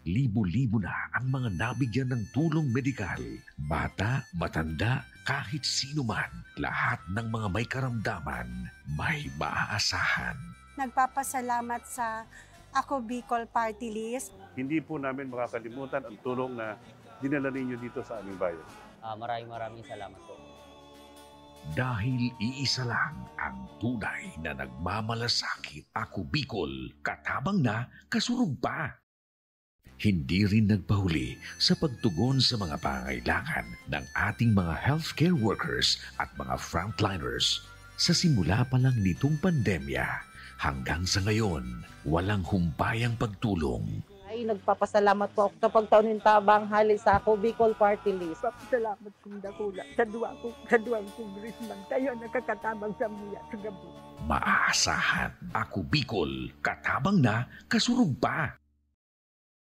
Libo-libo na ang mga nabigyan ng tulong medikal. Bata, matanda, kahit sino man, lahat ng mga may karamdaman, may maaasahan. Nagpapasalamat sa Ako Bicol Party List. Hindi po namin makakalimutan ang tulong na dinala ninyo dito sa aming bayan. Maraming salamat po. Dahil iisa lang ang tunay na nagmamalasakit, Ako Bicol, katabang na, kasurug pa. Hindi rin nagpahuli sa pagtugon sa mga pangailangan ng ating mga healthcare workers at mga frontliners. Sa simula pa lang nitong pandemya, hanggang sa ngayon, walang humpayang pagtulong. Ay, nagpapasalamat po ako sa pagtaunin tabang hali sa Ako Bicol Party List. Salamat kong dakula sa duwang kongresman. Tayo nakakatabang sa muya sa gabi. Maaasahan, Ako Bicol, katabang na, kasurug pa.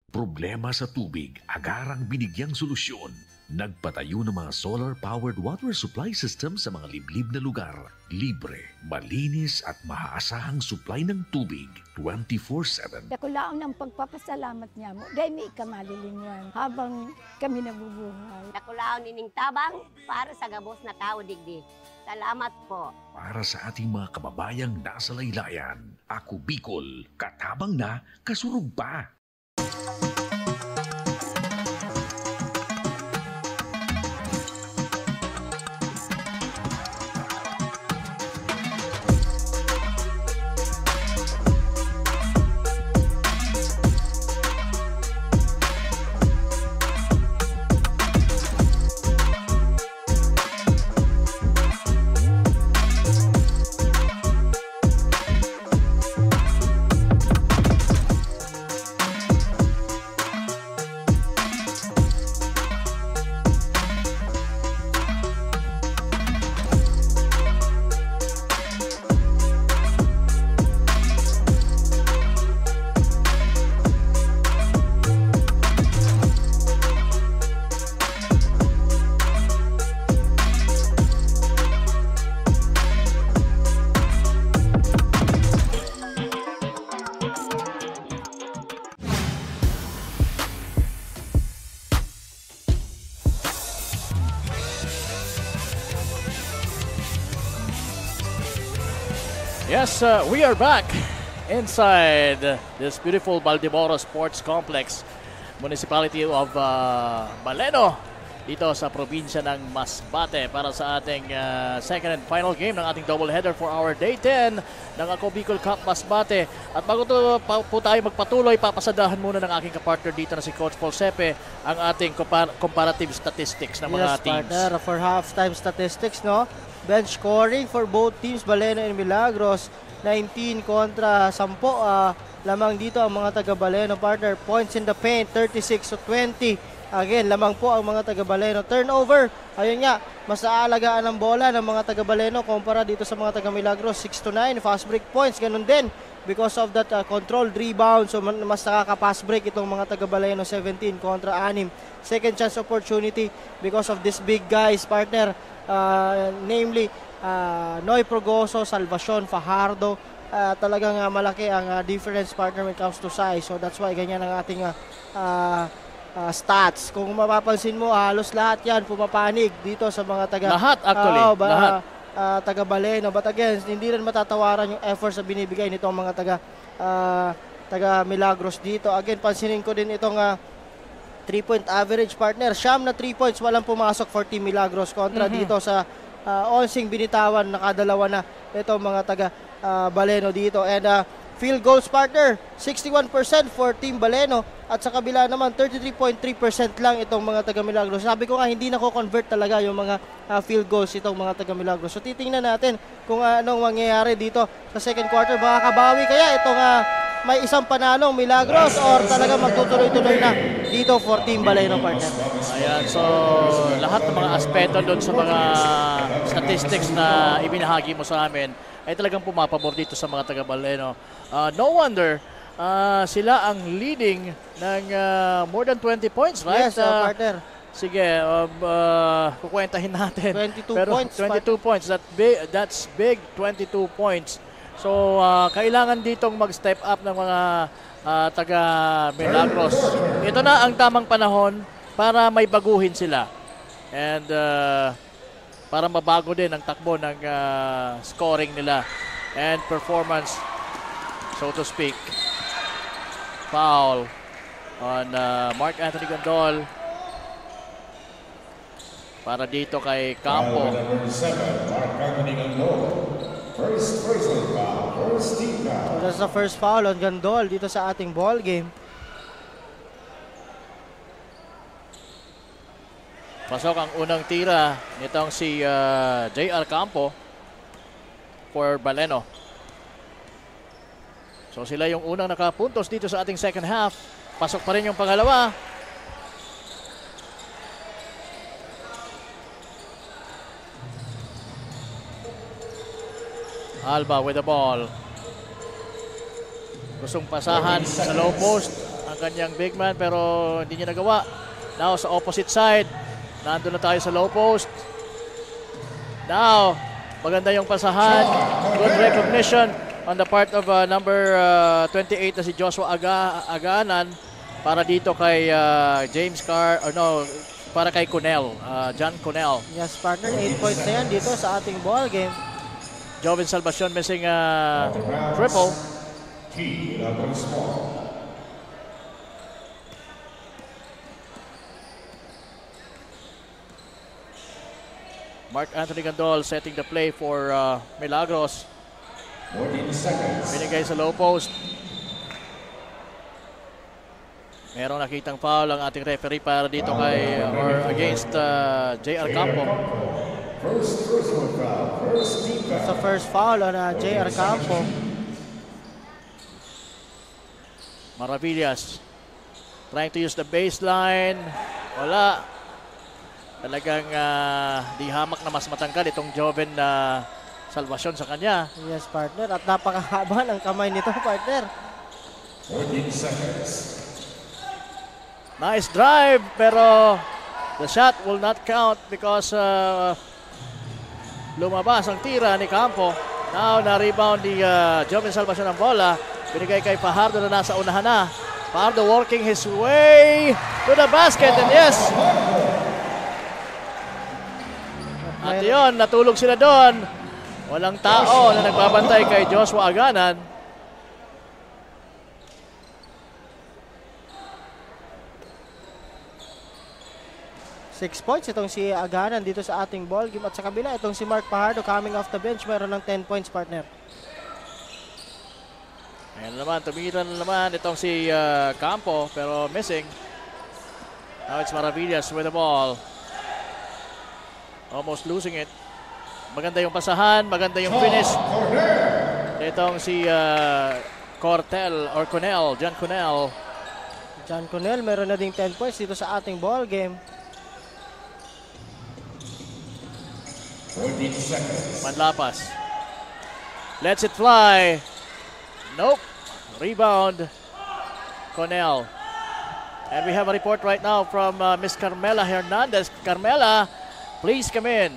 Problema sa tubig, agarang binigyang solusyon. Nagpatayo ng mga solar-powered water supply system sa mga liblib na lugar. Libre, malinis at maaasahang supply ng tubig 24/7. Dakulaon ang pagpapasalamat niya mo. Dahil may ikamalilinwan habang kami nabubuhay. Dakulaon nining tabang para sa gabos na tao digdi. Salamat po. Para sa ating mga kababayang nasa laylayan, Ako Bicol, katabang na, kasurug pa. Yes, we are back inside this beautiful Baldemoro Sports Complex, Municipality of Baleno, dito sa probinsya ng Masbate para sa ating second and final game ng ating doubleheader for our Day 10 ng Ako Bicol Cup Masbate. At bago po tayo magpatuloy, papasadahan muna ng aking kapartner dito na si Coach Paul Sepe ang ating comparative statistics ng mga teams. Partner, for halftime statistics, no? Bench scoring for both teams, Baleno and Milagros, 19 kontra 10 lamang dito ang mga taga Baleno, partner. Points in the paint, 36-20. Again, lamang po ang mga taga Baleno. Turnover, ayun nga, mas aalagaan ang bola ng mga taga Baleno kumpara dito sa mga taga Milagros, 6-9. Fast break points, ganun din. Because of that controlled rebound, so mas nakaka-pass break itong mga taga Baleno, 17 kontra 6. Second chance opportunity because of these big guys, partner. Namely Noy Progoso, Salvacion, Fajardo. Talagang malaki ang difference, partner, when it comes to size. So that's why ganyan ang ating stats. Kung mapapansin mo, halos lahat yan pumapanig dito sa mga taga lahat actually, lahat taga Baleno. But again, hindi rin matatawaran yung efforts na binibigay nitong mga taga Milagros dito. Again, pansinin ko din itong 3-point average, partner. Siyam na 3 points, walang pumasok for Team Milagros kontra dito sa 11 binitawan, nakadalawa na itong mga taga Baleno dito. And field goals, partner, 61% for Team Baleno. At sa kabila naman, 33.3% lang itong mga taga Milagros. Sabi ko nga, hindi nako-convert talaga yung mga field goals itong mga taga Milagros. So titingnan natin kung anong mangyayari dito sa second quarter. Makakabawi kaya itong may isang panalong Milagros or talaga magtutuloy-tuloy na dito for Team Baleno, partner. Ayan, so lahat ng mga aspeto doon sa mga statistics na ibinahagi mo sa amin ay talagang pumapabor dito sa mga taga Baleno. No wonder sila ang leading ng more than 20 points, right? Yes, partner. Sige, kukwentahin natin. 22 points. 22 points. That's big, 22 points. So, kailangan ditong mag-step up ng mga taga Milagros. Ito na ang tamang panahon para may baguhin sila. And para mabago din ang takbo ng scoring nila and performance, so to speak. Foul on Mark Anthony Gandol para dito kay Campo. Mark Anthony Gandol. First personal foul, first team foul. So that's the first foul on Gandol dito sa ating ball game. Pasok ang unang tira nitong si JR Campo for Baleno. So sila yung unang nakapuntos dito sa ating second half. Pasok pa rin yung pangalawa. Alba with the ball. Gustong pasahan sa low post ang kanyang big man pero hindi niya nagawa. Now sa opposite side, nandun na tayo sa low post. Now, maganda yung pasahan. Good recognition on the part of number 28 na si Joshua Aganan para dito kay James Carr, or no, para kay Cunel, John Cunel. Yes, partner, 8 points na yan dito sa ating ball game. Joven Salvacion missing triple. Mark Anthony Gandol setting the play for Milagros. 14 seconds. Binigay sa low post. Merong nakitang foul ang ating referee para dito kay or against JR Campo. First personal foul, first team foul. Sa first foul on JR Campo. Maravillas trying to use the baseline. Wala. Talagang di hamak na mas matangkad itong Joven na Salvacion sa kanya. Yes, partner. At napakahaba ng kamay nito, partner. 14 seconds. Nice drive, pero the shot will not count because lumabas ang tira ni Campo. Now, na-rebound ni Joven Salvacion ang bola. Binigay kay Fajardo na nasa unahan na. Fajardo working his way to the basket. And yes, at yun, natulog sila doon. Walang tao na nagbabantay kay Joshua Aganan. Six points itong si Aganan dito sa ating ball game. At sa kabila, itong si Mark Pajardo coming off the bench. Meron ng 10 points, partner. Ayan naman, tumira na naman itong si Campo, pero missing. Now it's Maravillas with the ball. Almost losing it. Maganda yung pasahan, maganda yung finish. Itong si Cornell, John Cornell. John Cornell, meron na ding 10 points dito sa ating ball game. 14 seconds. Manlapas. Lets it fly. Nope. Rebound. Cornell. And we have a report right now from Miss Carmela Hernandez. Carmela, please come in.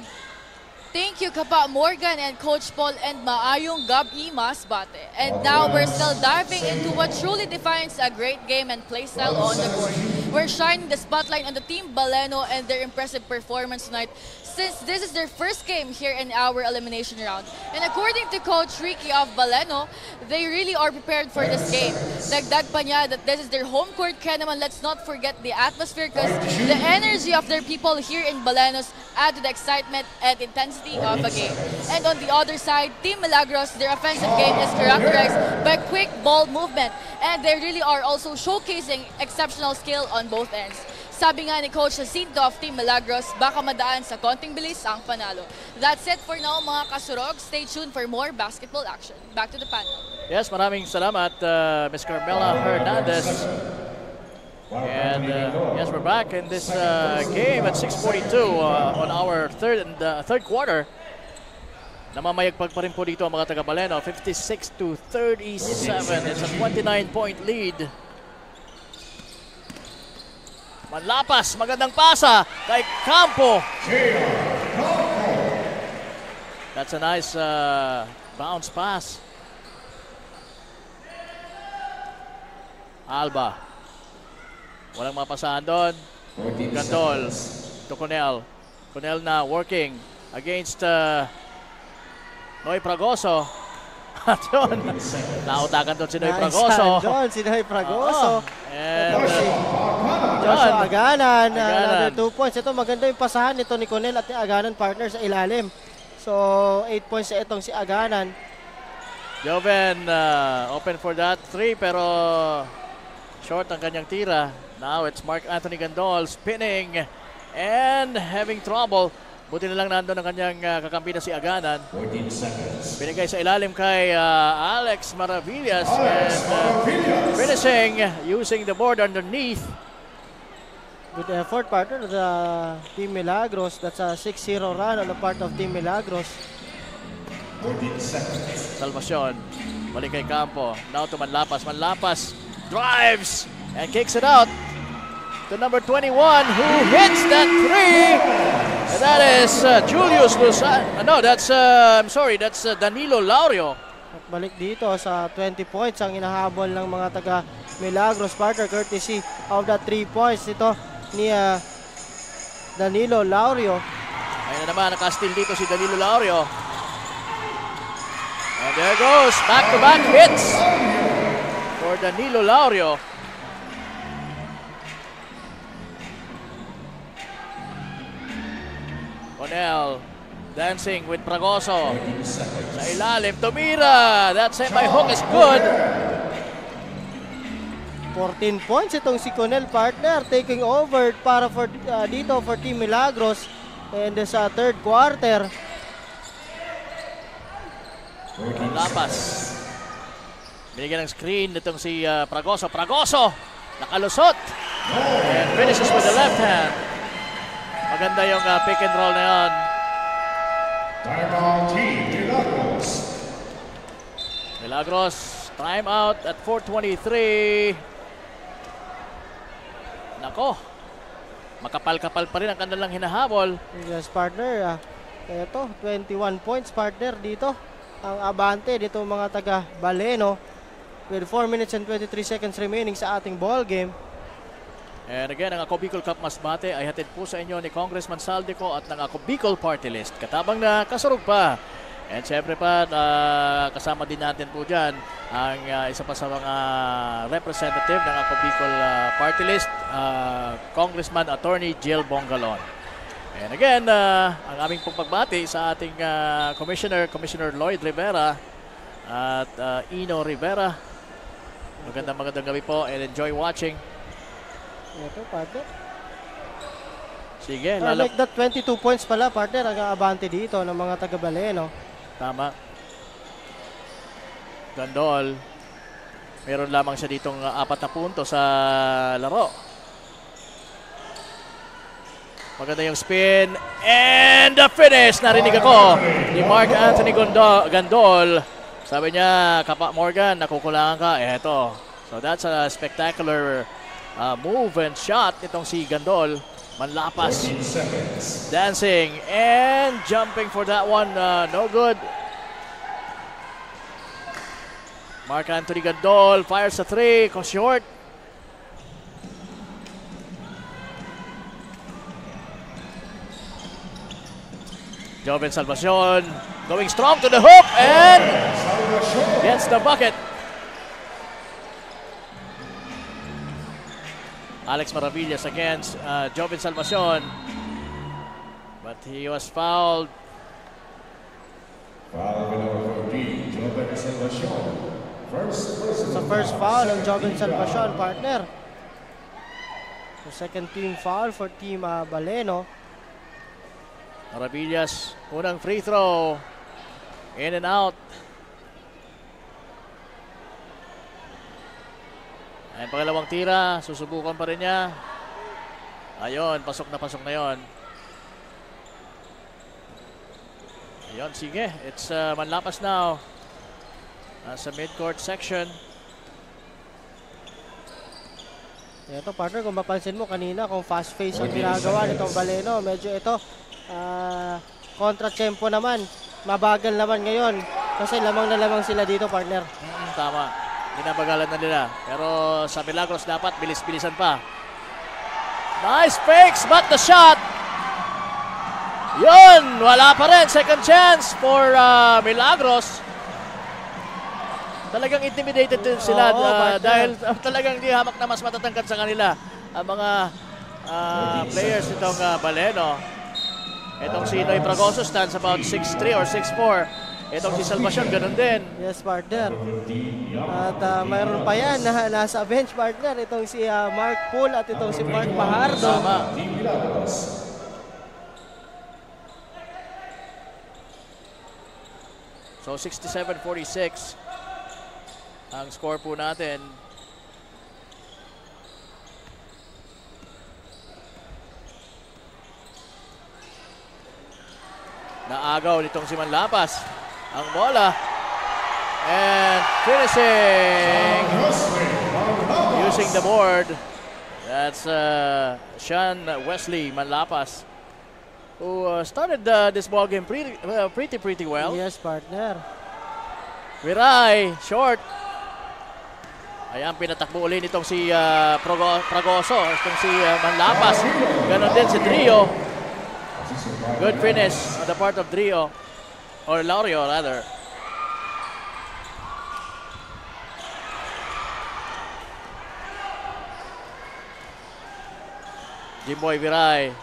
Thank you, Kapa Morgan and Coach Paul, and maayong gabi Masbate. And now we're still diving into what truly defines a great game and play style on the court. We're shining the spotlight on the Team Baleno and their impressive performance tonight, since this is their first game here in our elimination round. And according to Coach Ricky of Baleno, they really are prepared for this game. Dagdag pa niya that this is their home court, kaya naman let's not forget the atmosphere, because the energy of their people here in Balenos add to the excitement and intensity of a game. And on the other side, Team Milagros, their offensive game is characterized by quick ball movement, and they really are also showcasing exceptional skill on both ends. Sabi nga ni Coach Jacinto of Team Milagros, baka madaan sa konting bilis ang panalo. That's it for now, mga kasurog. Stay tuned for more basketball action. Back to the panel. Yes, maraming salamat, Ms. Carmela Hernandez. And yes, we're back in this game at 6:42 on our third quarter. Namamayagpag pa rin po dito ang mga taga Baleno, 56-37. It's a 29-point lead. Manlapas, magandang pasa kay Campo. That's a nice bounce pass. Alba. Walang mapasahan doon. Gandol to Cornell. Cornell na working against Noy Fragoso. At yun, nautakan doon si Noy Fragoso. Si Noy Fragoso. And Joshua Aganan, another 2 points. Ito maganda yung pasahan nito ni Cornell at ni Aganan, partner sa ilalim. So 8 points sa itong si Aganan. Joven open for that 3 pero short ang kanyang tira. Now it's Mark Anthony Gandol spinning and having trouble. Buti na lang nandun ang kanyang kakampi na si Aganan. 14 seconds. Binigay sa ilalim kay Alex Maravillas and finishing using the board underneath. Good effort, partner, the Team Milagros. That's a 6-0 run on the part of Team Milagros. 14 seconds. Salvacion. Balik kay Campo. Now to Manlapas. Manlapas drives and kicks it out to number 21 who hits that 3. And that is Julius Luzan. No, that's that's Danilo Laurio. At balik dito sa 20 points ang inahabol ng mga taga Milagros, partner, courtesy of the 3 points ito ni Danilo Laurio. Ayun na naman, naka-steal dito si Danilo Laurio. And there goes, back-to-back hits for Danilo Laurio. Cornell dancing with Fragoso. Sa ilalim, tumira. That semi-hook is good. 14 points itong si Cornell, partner, taking over para dito for Team Milagros and sa third quarter. Lapas. Binigyan ng screen itong si Fragoso. Fragoso nakalusot and finishes with the left hand. Maganda yung pick and roll na yun. Timeout Team Milagros. Milagros, timeout at 4:23. Nako, makapal-kapal pa rin ang kanilang hinahabol. Yes, partner. Ito, 21 points, partner, dito. Ang abante dito mga taga Baleno with 4 minutes and 23 seconds remaining sa ating ball game. And again, ang Ako Bicol Cup Masbate ay hatid po sa inyo ni Congressman Saldico at ng Ako Bicol Party List. Katabang na kasurog pa And syempre pa, kasama din natin po dyan ang isa pa sa mga representative ng Ako Bicol Party List, Congressman Attorney Jill Bongalon. And again, ang aming pagbati sa ating Commissioner Lloyd Rivera at Ino Rivera. Magandang gabi po and enjoy watching. Ito, partner. Sige, like that, 22 points pala, partner, ang abante dito ng mga taga-Baleno. Tama. Gandol. Meron lamang siya ditong 4 na punto sa laro. Maganda yung spin. And the finish! Narinig ako ni Mark Anthony Gandol. Sabi niya, Kapa Morgan, nakukulangan ka. Eto. So that's a spectacular move and shot itong si Gandol. Manlapas. Dancing and jumping for that one. No good. Mark Anthony Gandol fires a 3. Short. Joven Salvacion going strong to the hoop and gets the bucket. Alex Maravillas against Joven Salvacion, but he was fouled. Foul number 14, Joven Salvacion. Sa first foul ng Joven Salvacion, partner. So second team foul for Team Baleno. Maravillas, unang free throw. In and out. Ay, pangalawang tira, susubukan pa rin niya. Ayun, pasok na yon. Ayun, sige. It's Manlapas now. Nasa midcourt section. Ito, partner, kung mapansin mo kanina, kung fast pace ang ginagawa nitong Baleno, medyo ito, kontra-tempo naman. Mabagal naman ngayon. Kasi lamang na lamang sila dito, partner. Tama. Binabagalan na nila. Pero sa Milagros dapat bilis-bilisan pa. Nice fakes, but the shot. Yun, wala pa rin. Second chance for Milagros. Talagang intimidated din sila dahil talagang di hamak na mas matatangkad sa kanila ang mga players nitong Baleno. Itong si Noy Pragoso stands about 6'3 or 6'4. Itong si Salvacion, ganun din. Yes, partner. At mayroon pa yan na nasa bench, partner. Itong si Mark Pool at itong si Mark Pajardo. Tama. So 67-46 ang score po natin. Naagaw nitong si Manlapas ang bola and finishing using the board. That's Sean Wesley Manlapas, who started this ball game pretty well. Yes, partner. Viray, short. Ayan, pinatakbo uli nitong si Pragoso. Itong si Manlapas. Ganon din si Drio. Good finish on the part of Drio. Or Laurio, rather. Jimboy Viray.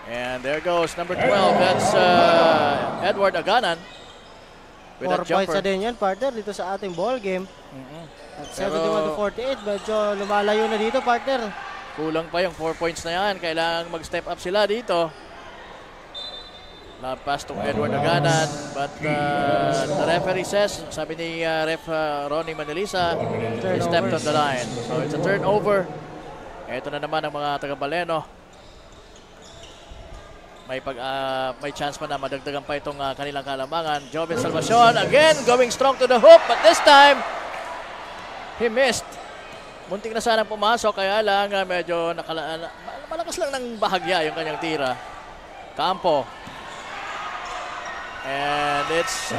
And there goes number 12. That's Edward Aganan. 4 points na din yan, partner, dito sa ating ball game. At 71-48, medyo lumalayo na dito, partner. Kulang pa yung 4 points na yan. Kailangan mag-step up sila dito. Pass to Edward Aganan. But the referee says, sabi ni Ref Ronnie Manilisa, he stepped on the line. So it's a turnover. Ito na naman ang mga taga-Baleno. May chance pa na madagdagan pa itong kanilang kalamangan. Joven Salvacion again going strong to the hoop, but this time he missed. Muntik na sanang pumasok, kaya lang medyo malakas lang ng bahagya yung kanyang tira. Campo. And it's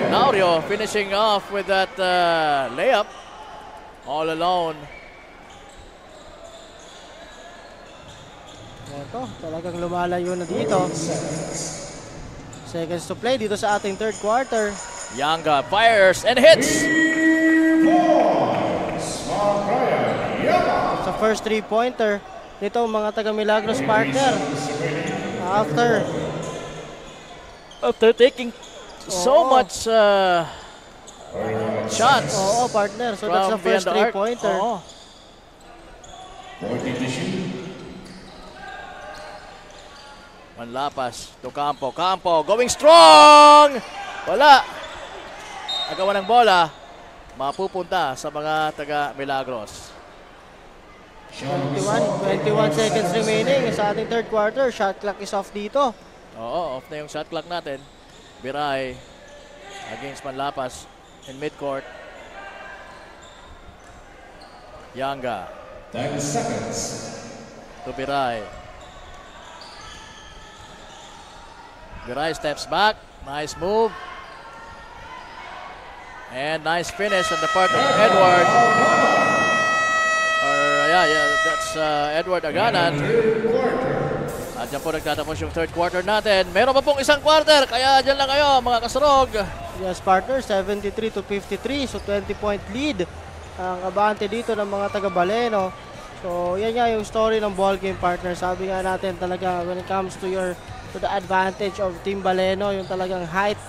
Laurio finishing off with that layup all alone. Ito, talagang lumalayo na dito. seconds to play dito sa ating third quarter. Yanga fires and hits! Sa first 3-pointer nito mga taga Milagros partner. After taking so much shots. Oo, partner. So that's the first 3-pointer. Manlapas to Campo. Campo going strong! Wala. Agawan ng bola. Mapupunta sa mga taga Milagros. 21 seconds remaining sa ating third quarter. Shot clock is off dito. Oo, off na yung shot clock natin. Biray against Manlapas in midcourt. Yanga. 10 seconds. To Biray. Biray steps back. Nice move. And nice finish on the part of Edward. That's Edward Aganan. At dyan po nagtatapos yung third quarter natin. Meron pa pong isang quarter, kaya dyan lang kayo mga kasurog. Yes, partner, 73-53. So 20-point lead ang abante dito ng mga taga Baleno. So yan nga yung story ng ball game, partner. Sabi nga natin talaga when it comes to the advantage of Team Baleno, yung talagang height,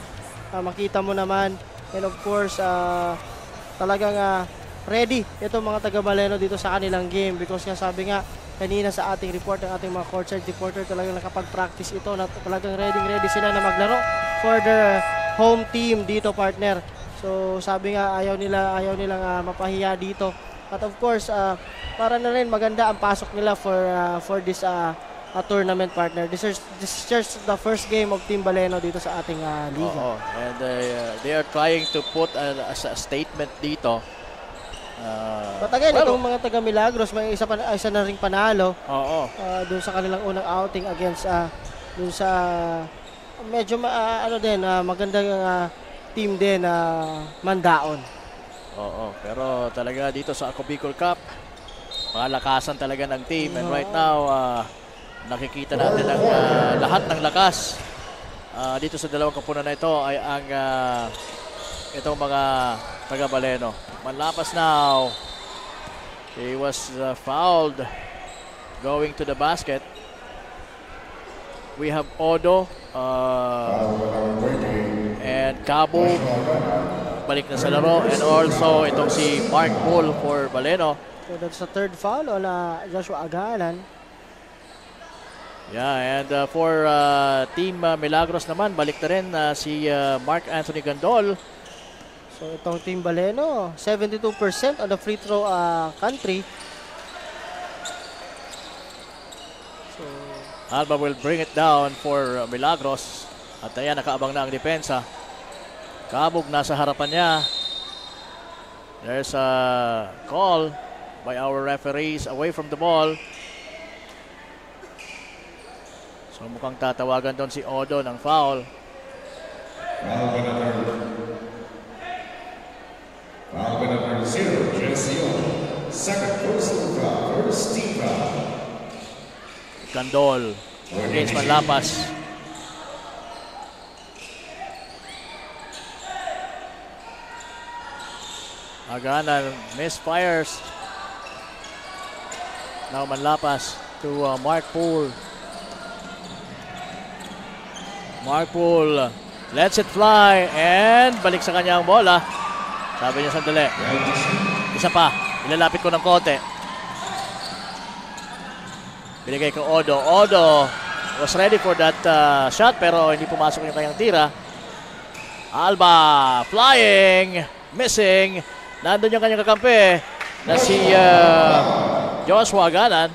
makita mo naman. And of course, talagang ready itong mga taga Baleno dito sa kanilang game because nga sabi nga kanina sa ating report ng ating mga courtside reporter talagang nakapag-practice ito na talagang ready sila na maglaro for their home team dito, partner. So sabi nga ayaw nilang mapahiya dito. At of course, para na rin maganda ang pasok nila for this tournament, partner. This is just the first game of Team Baleno dito sa ating liga. And they are trying to put a statement dito. But again, itong mga taga Milagros, may isa na ring panalo. Doon sa kanilang unang outing against doon sa medyo magandang team din Mandaon. Pero talaga dito sa Ako Bicol Cup, malakasan talaga ng team. And right now, nakikita natin ang lahat ng lakas dito sa dalawang kapunan na ito ay ang itong mga taga Baleno. Manlapas now. He was fouled going to the basket. We have Odo and Cabo balik na sa laro, and also itong si Mark Bull for Baleno. So that's the third foul on Joshua Agalan. Yeah, and for Team Milagros naman, balik na rin si Mark Anthony Gandol. So itong Team Baleno, 72% on the free throw country. So Alba will bring it down for Milagros. At ayan, nakaabang na ang depensa. Kabog nasa harapan niya. There's a call by our referees away from the ball. So mukhang tatawagan doon si Odo ng foul. Foul by number 0, Jesse Odo. Second personal foul, first team foul. Gandol against Manlapas. Aganan misfires. Now Manlapas to Mark Poole. Mark Poole lets it fly and balik sa kanya ang bola. Sabi niya sandali. Isa pa. Ilalapit ko ng konti. Binigay ko Odo. Odo was ready for that shot pero hindi pumasok yung kanyang tira. Alba flying. Missing. Nandun yung kanyang kakampi na si Joshua Aganan.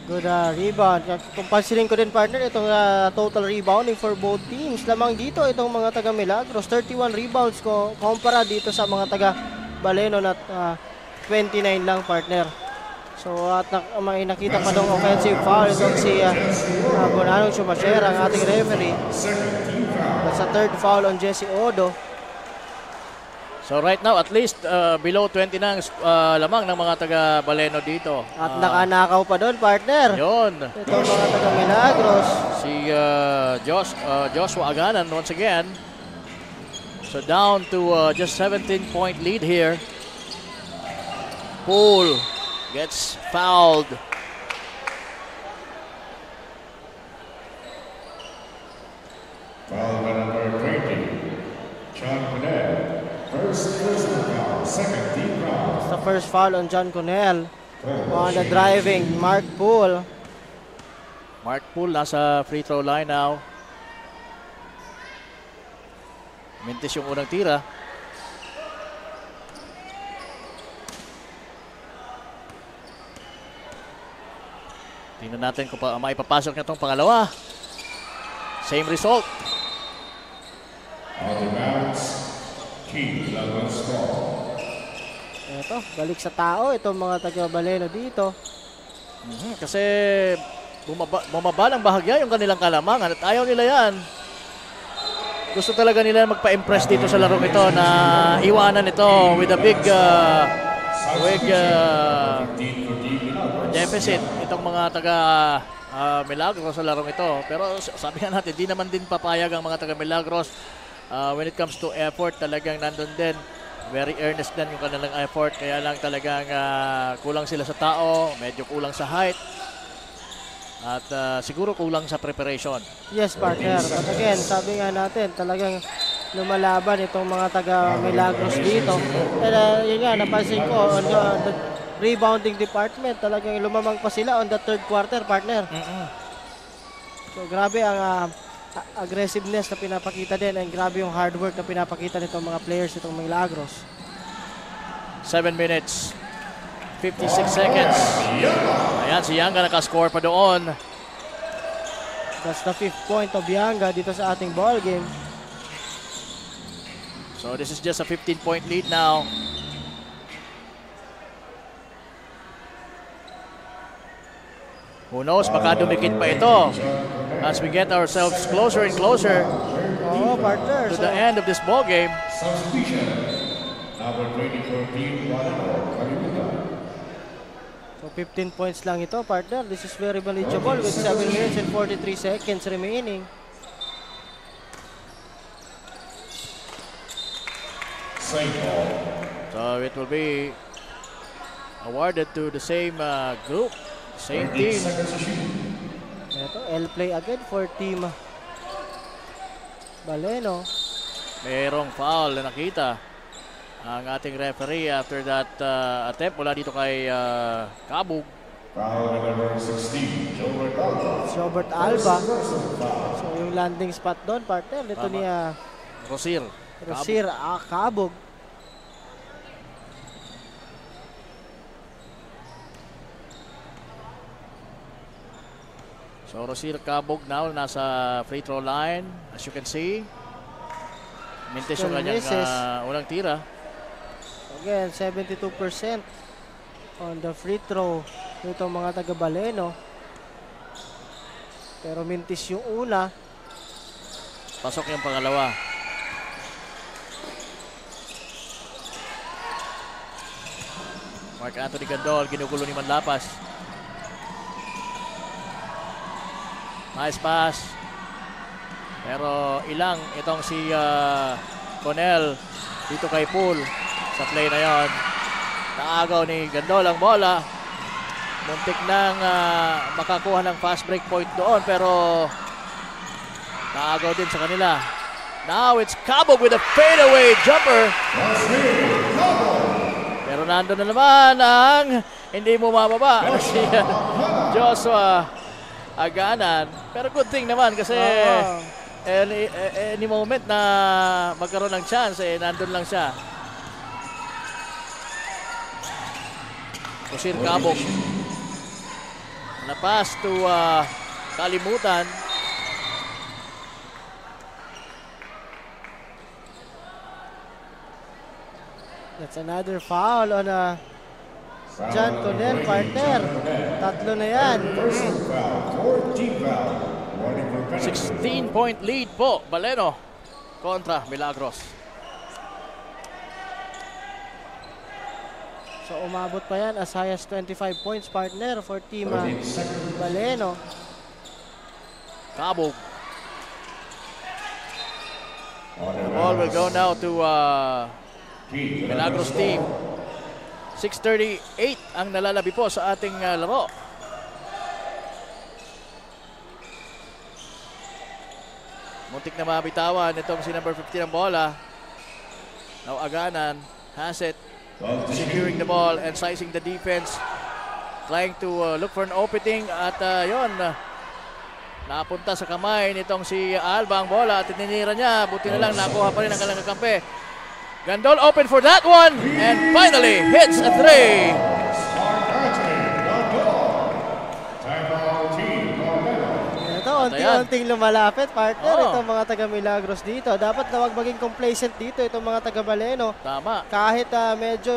Good rebound. Kung pansinin ko din, partner, itong total rebounding for both teams. Lamang dito itong mga taga Milagros. 31 rebounds ko kumpara dito sa mga taga Baleno na 29 lang, partner. So at may nakita pa dong offensive foul itong si Bonanong Chumachera, ang ating referee. That's a third foul on Jesse Odo. So right now, at least below 20 na ang lamang ng mga taga Baleno dito. At nakanakaw pa doon, partner. Yun. Ito mga taga Milagros. Si Joshua Aganan once again. So down to just 17-point lead here. Poole gets fouled. Foul by number 20, John Connell. First personal foul, second team foul. It's the first foul on John Connell. On the driving, Mark Poole. Mark Poole nasa free throw line now. Mintis yung unang tira. Tingnan natin kung maipapasok na itong pangalawa. Same result. On the bounce, Keith Lagunskor. Ito, balik sa tao itong mga taga Baleno dito. Kasi bumaba ng bahagya yung kanilang kalamangan at ayaw nila yan. Gusto talaga nila magpa-impress dito sa larong ito na iwanan ito with a big deficit itong mga taga Milagros sa larong ito. Pero sabi nga natin, di naman din papayag ang mga taga Milagros. When it comes to effort, talagang nandun din. Very earnest din yung kanilang effort. Kaya lang talagang kulang sila sa tao, medyo kulang sa height. At siguro kulang sa preparation. Yes, partner. But again, sabi nga natin, talagang lumalaban itong mga taga Milagros dito. And yun nga, napansin ko, on the rebounding department, talagang lumamang pa sila on the third quarter, partner. So grabe ang aggressiveness na pinapakita din and grabe yung hard work na pinapakita nitong mga players itong Milagros. 7 minutes 56 seconds. Ayan, si Yanga nakascore pa doon. That's the 5th point of Yanga dito sa ating ball game. So this is just a 15-point lead now. Who knows, baka dumikit pa ito as we get ourselves closer and closer to the end of this ball game. Number 24, Team So 15 points lang ito, partner. This is very manageable with 7 minutes and 43 seconds remaining. So it will be awarded to the same group, same team. Ito, L-play agad for Team Baleno. Mayroong foul na nakita ang ating referee after that attempt mula dito kay Cabug. Foul number 16, Jobert Alba. Jobert Alba. So yung landing spot doon, partner, ito ni Rosir Cabug. So Rosir Cabug now nasa free throw line, as you can see. Mintis yung kanyang unang tira. Again, 72% on the free throw nitong mga taga Baleno. Pero mintis yung una. Pasok yung pangalawa. Mark Anthony Gandol, ginugulo ni Manlapas. Nice pass. Pero ilang itong si Connell dito kay Poole sa play na yon. Naagaw ni Gandol ang bola. Muntik nang makakuha ng fast break point doon pero naagaw din sa kanila. Now it's Cabog with a fadeaway jumper. Pero nandun na naman ang hindi mo mababa si Joshua Aganan. Pero good thing naman kasi any moment na magkaroon ng chance, nandun lang siya. Rosir Cabog. Na-pass to kalimutan. That's another foul on John Connell, partner. Tatlo na yan. 16-point lead po, Baleno kontra Milagros. So umabot pa yan as high as 25 points, partner, for Team Baleno. Cabog. The ball will go now to Milagros team. 6:38 ang nalalabi po sa ating laro. Muntik na mabitawan itong si number 15 ng bola. Now Aganan has it, securing the ball and sizing the defense, trying to look for an opening at yon, napunta sa kamay nitong si Alba ang bola at tinira niya. Buti na lang nakuha pa rin ang kanilang kakampi. Gandol open for that one and finally hits a three. Unti-unting lumalapit, partner, itong mga taga-Milagros dito. Dapat na wag maging complacent dito itong mga taga-Baleno. Tama. Kahit medyo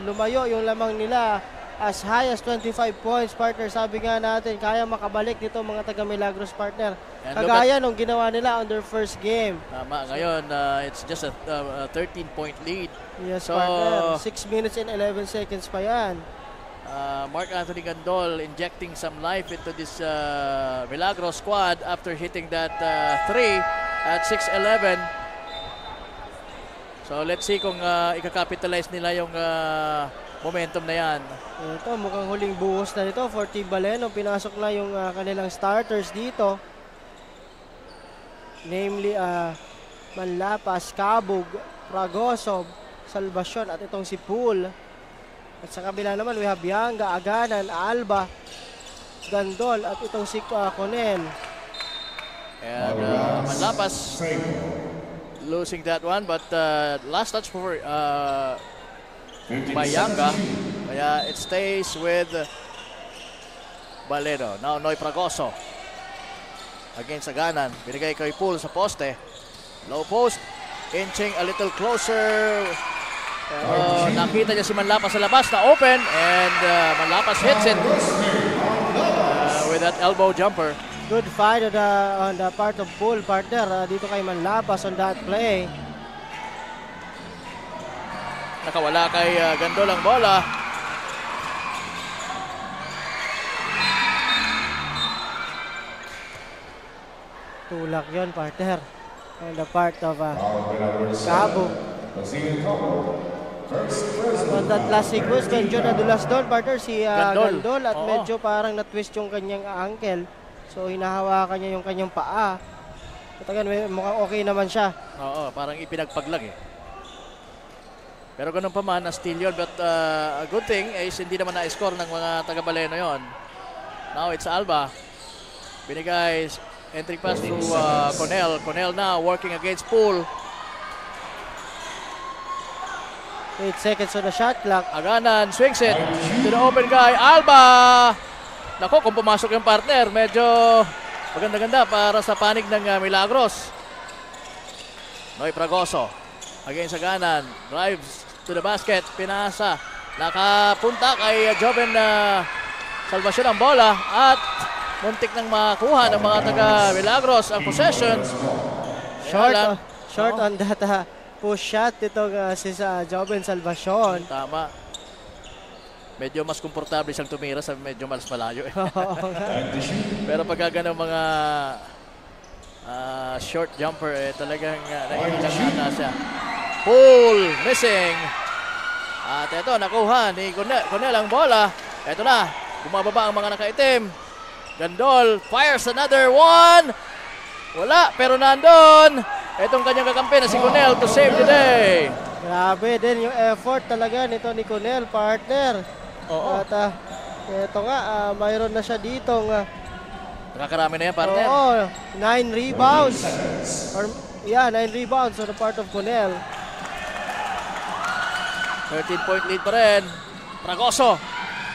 lumayo yung lamang nila as high as 25 points, partner. Sabi nga natin, kaya makabalik dito mga taga-Milagros, partner. Kagaya nung ginawa nila on their first game. Tama. Ngayon, it's just a 13-point lead. Yes, so, partner. 6 minutes and 11 seconds pa yan. Mark Anthony Gandol injecting some life into this Milagros squad after hitting that 3 at 6:11. So let's see kung ikakapitalize nila yung momentum na yan. Ito, mukhang huling buhos na nito for Team Baleno. Pinasok na yung kanilang starters dito. Namely, Manlapas, Cabog, Fragoso, Salvacion at itong si Pool. At sa kabila naman, we have Yanga, Aganan, Alba, Gandol, at itong si Conel. And Manlapas losing that one, but last touch for by Yanga. Kaya it stays with Baleno. Now Noy Fragoso against Aganan. Binigay kay Pool sa poste. Low post, inching a little closer. Nakita niya si Manlapas sa labas na open and Manlapas hits it with that elbow jumper. Good fight on the part of Pool, partner, dito kay Manlapas on that play. Nakawala kay Gandol ang bola. Tulak yon, partner, on the part of Cabo. On that last sequence, medyo nadulas doon, partner, si Gandol at medyo parang na-twist yung kanyang ankle. So hinahawakan niya yung kanyang paa. At again, mukhang okay naman siya. Oo, parang ipinagpaglag eh. Pero ganun pa man, na-steal yun. But a good thing is hindi naman na-score ng mga taga-Baleno yon. Now it's Alba. Binigay entry pass to Conel. Conel now working against Pool. 8 seconds on the shot clock. Aganan swings it to the open guy. Alba! Nako, kung pumasok yung partner, medyo maganda-ganda para sa panig ng Milagros. Noy Fragoso against Aganan. Drives to the basket. Pinasa. Nakapunta kay Joven Salvacion ang bola. At muntik nang makuha ng mga taga-Milagros ang possession. Short on that push shot itong si Joven Salvacion. Tama. Medyo mas komportable siyang tumira sa medyo mas malayo. Pero pag ganang mga short jumper, talagang naiilang ata siya. Pool missing. At ito, nakuha ni Conel ang bola. Ito na, bumababa ang mga nakaitim. Gandol fires another one. Wala, pero nandun. Itong kanyang kakampi na si Conel to save the day. Grabe din yung effort talaga nito ni Conel, partner. Oo. At ito nga, mayroon na siya ditong nakakarami na yan, partner. Oo, 9 rebounds. 9 rebounds on the part of Conel. 13-point lead pa rin. Fragoso.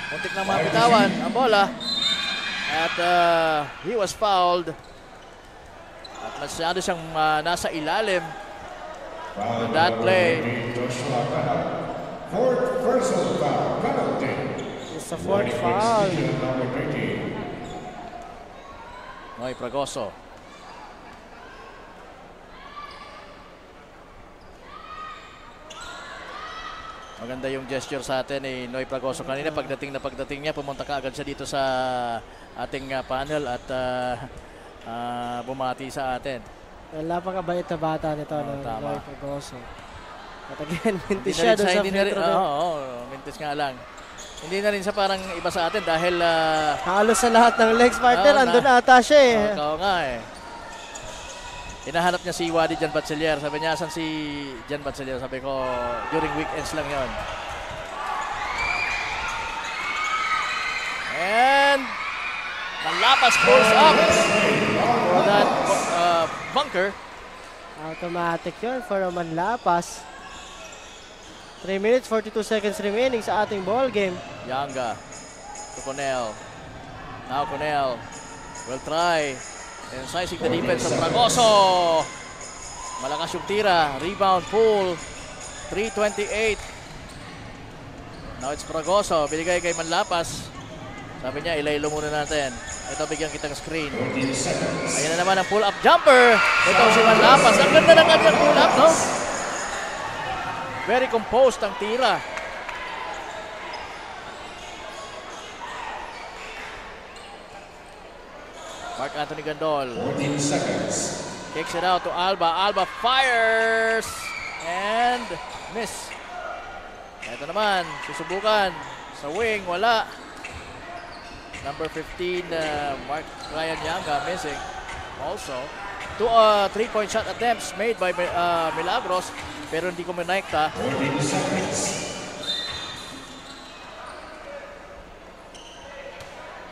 Muntik na mapitawan ang bola. At he was fouled. At masyado siyang nasa ilalim on that play. Fourth personal foul, penalty. It's a fourth foul. Noy Fragoso. Maganda yung gesture sa atin ni Noy Fragoso kanina. Pagdating niya, pumunta ka agad siya dito sa ating panel at bumati sa atin. Napakabait na bata nito, Noy Fragoso. At again, mintis Hindi na siya rin doon siya- sa hindi na rin- free throw. Oo, mintis nga lang. Hindi na rin siya parang iba sa atin dahil halos sa lahat ng legs, partner, andun ata siya eh. Oo nga eh. Hinahanap niya si Wadi Jan Batchellier. Sabi niya, asan si Jan Batchellier? Sabi ko, during weekends lang yon. And Manlapas pulls up for that bunker. Automatic yun for a Manlapas. 3 minutes, 42 seconds remaining sa ating ball game. Yanga to Conel. Now Conel will try. Incising the defense of Fragoso. Malakas yung tira. Rebound pull. 3:28. Now it's Fragoso. Binigay kay Manlapas. Sabi niya, ilaylo muna natin. Ito, bigyan kitang screen. Ayan na naman ang pull-up jumper. Ito si Manlapas. Ang ganda ng kanyang pull-up, no? Very composed ang tira. Mark Anthony Gandol. 14 seconds. Kicks it out to Alba. Alba fires and miss. Ito naman, susubukan sa wing, wala. Number 15, Mark Ryan Yanga missing. Also, 2 3-point shot attempts made by Milagros, pero hindi ko minekta. 14 seconds.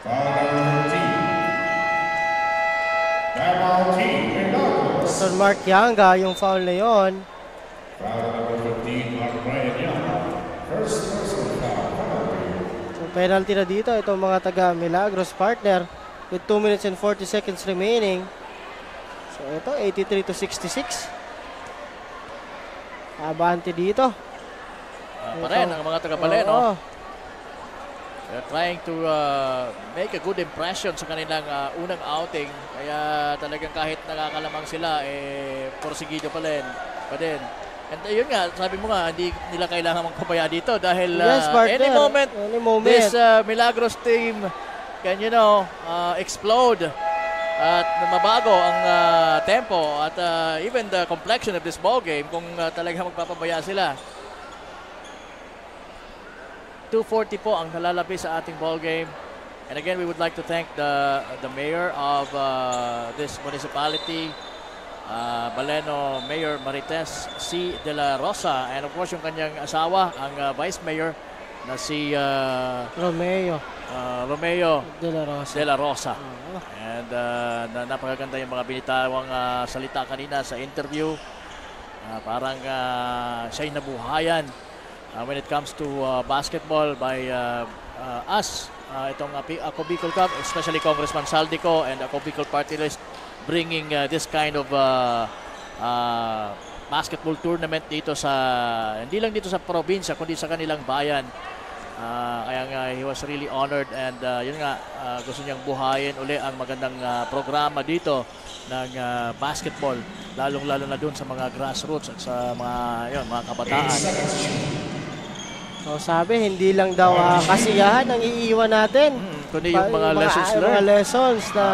Foul number 13. Ito Mark Yanga, yung foul na yun. Foul number 15, Mark Ryan Yanga. First personal foul penalty. So penalty na dito itong mga taga Milagros, partner, with 2 minutes and 40 seconds remaining. So ito 83-66. Abante dito. Pa rin ang mga taga Baleno. They're trying to make a good impression sa kanilang unang outing. Kaya talagang kahit nakakalamang sila, porsigido pa din. And yun nga, sabi mo nga, hindi nila kailangan magpapaya dito dahil yes, any moment, this Milagros team can, explode at mabago ang tempo at even the complexion of this ball game kung talagang magpapabaya sila. 2:40 po ang nalalabi sa ating ball game. And again, we would like to thank the mayor of this municipality, Baleno Mayor Marites C. De La Rosa, and of course yung kanyang asawa, ang Vice Mayor na si Romeo De La Rosa. And napakaganda yung mga binitawang salita kanina sa interview. Parang siya'y nabuhayan when it comes to basketball by us, itong Ako Bicol Cup, especially Congressman Saldico and Ako Bicol Party List bringing this kind of basketball tournament dito hindi lang dito sa probinsya kundi sa kanilang bayan. Kaya nga he was really honored and yun nga, gusto niyang buhayin uli ang magandang programa dito ng basketball, lalong-lalo na dun sa mga grassroots at sa mga kabataan. So sabi, hindi lang daw kasiyahan ang iiwan natin. Kundi yung mga lessons learned. Mga lessons na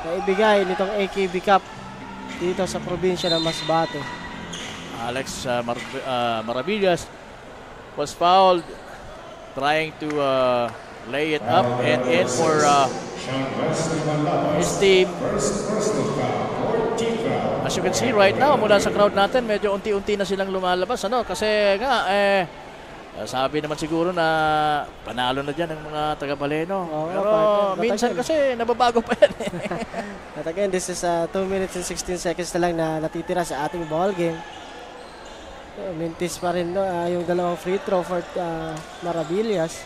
naibigay nitong AKB Cup dito sa probinsya ng Masbate. Alex Maravillas was fouled trying to lay it up and in for his team. As you can see right now, mula sa crowd natin, medyo unti-unti na silang lumalabas. Kasi nga, sabi naman siguro na panalo na dyan ang mga taga-Baleno. Pero minsan kasi nababago pa yan. At again, this is 2 minutes and 16 seconds na lang na natitira sa ating ball game. Mintis pa rin yung dalawang free throw for Maravillas.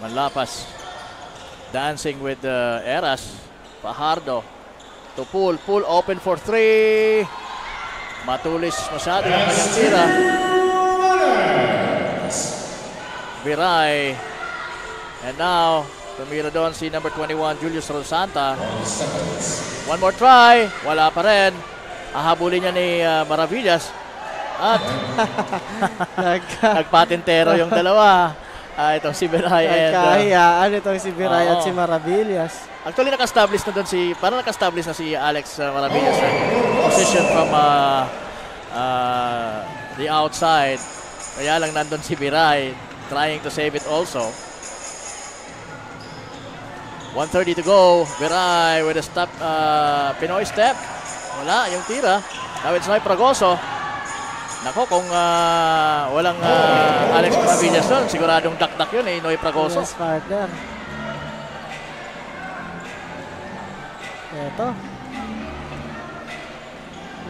Manlapas dancing with Eras. Fajardo to pull open for 3. Matulis masyado yung kanyang tira. Viray. And now, tumira doon si number 21, Julius Rosanta. One more try. Wala pa rin. Ahabulin niya ni Maravillas. At nagpatintero yung dalawa. Itong si Biray and... Kahiyaan itong si Biray at si Maravillas. Actually, naka-establish na doon parang naka-establish na si Alex Maravillas position from the outside. Kaya lang nandun si Biray trying to save it also. 1:30 to go. Biray with a step, Pinoy step. Wala yung tira. Now it's Noy Fragoso. Nako, kung walang Alex Maravillas doon, siguradong dakdak yun Noy Fragoso. Yes, partner. Ito.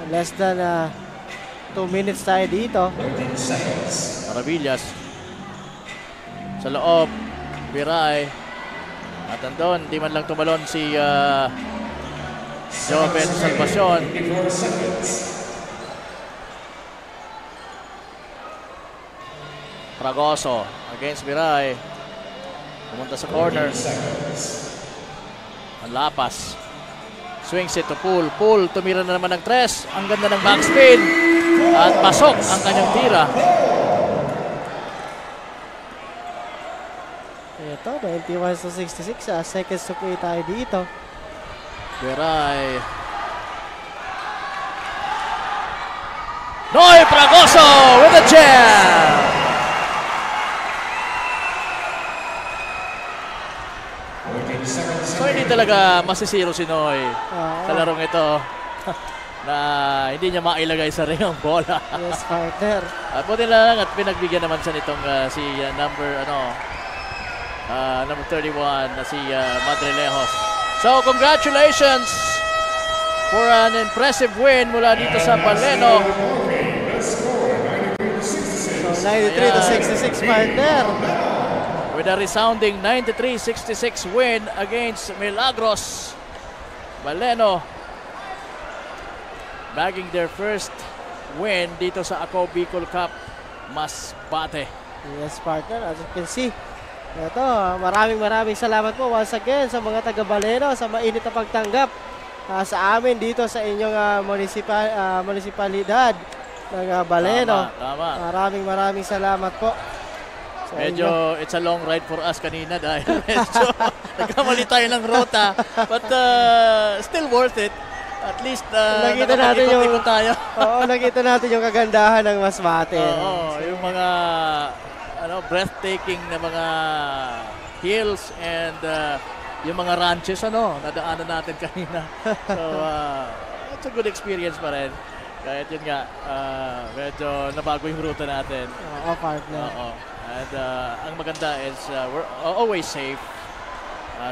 Less than 2 minutes tayo dito. Maravillas. Sa loob. Biray. At andun, di man lang tumalon si Joven Salvacion. Fragoso against Biray. Pumunta sa corner. Ang lapas. Swings it to Pool. Pool, tumira na naman ng 3. Ang ganda ng backspin. At pasok ang kanyang tira. Ito, 91-66. Seconds to play tayo dito. Biray. Noy Fragoso with a jam! So hindi talaga masisiro si Noy sa larong ito na hindi niya mailagay sa ring ang bola. Yes, partner. At buti lang at pinagbigyan naman siya nitong si number 31 na si Madrilejos. So congratulations for an impressive win mula dito sa Baleno. So 93-66, partner. With a resounding 93-66 win against Milagros. Baleno bagging their first win dito sa Ako Bicol Cup Masbate. Yes, partner. As you can see, ito, maraming salamat po once again sa mga taga Baleno sa mainit na pagtanggap sa amin dito sa inyong munisipalidad ng Baleno. Tama. Maraming salamat po. Medyo it's a long ride for us kanina dahil medyo nagkamali tayo ng rota, but still worth it. At least nakita natin yung tayo. Oo, nakita natin yung kagandahan ng Masbate. Oo, yung mga breathtaking na mga hills and yung mga ranches nadaanan natin kanina. So it's a good experience pa rin. Kahit yun nga, medyo nabago yung ruta natin. Oo, partner. Oo. And ang maganda is we're always safe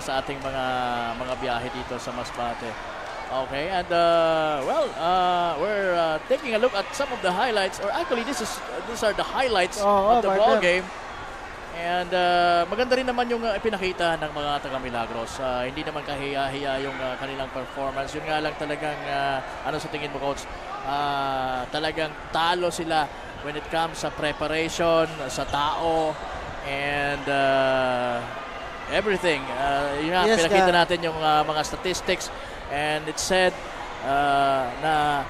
sa ating mga biyahe dito sa Masbate. Okay, and we're taking a look at some of the highlights, or actually these are the highlights of the ball game. And maganda rin naman yung ipinakita ng mga taga Milagros. Hindi naman kahiya-hiya yung kanilang performance. Yun nga lang talagang ano sa tingin mo, coach? Talagang talo sila when it comes sa preparation, sa tao, and everything. Yun nga, yes, pinakita natin yung mga statistics, and it said na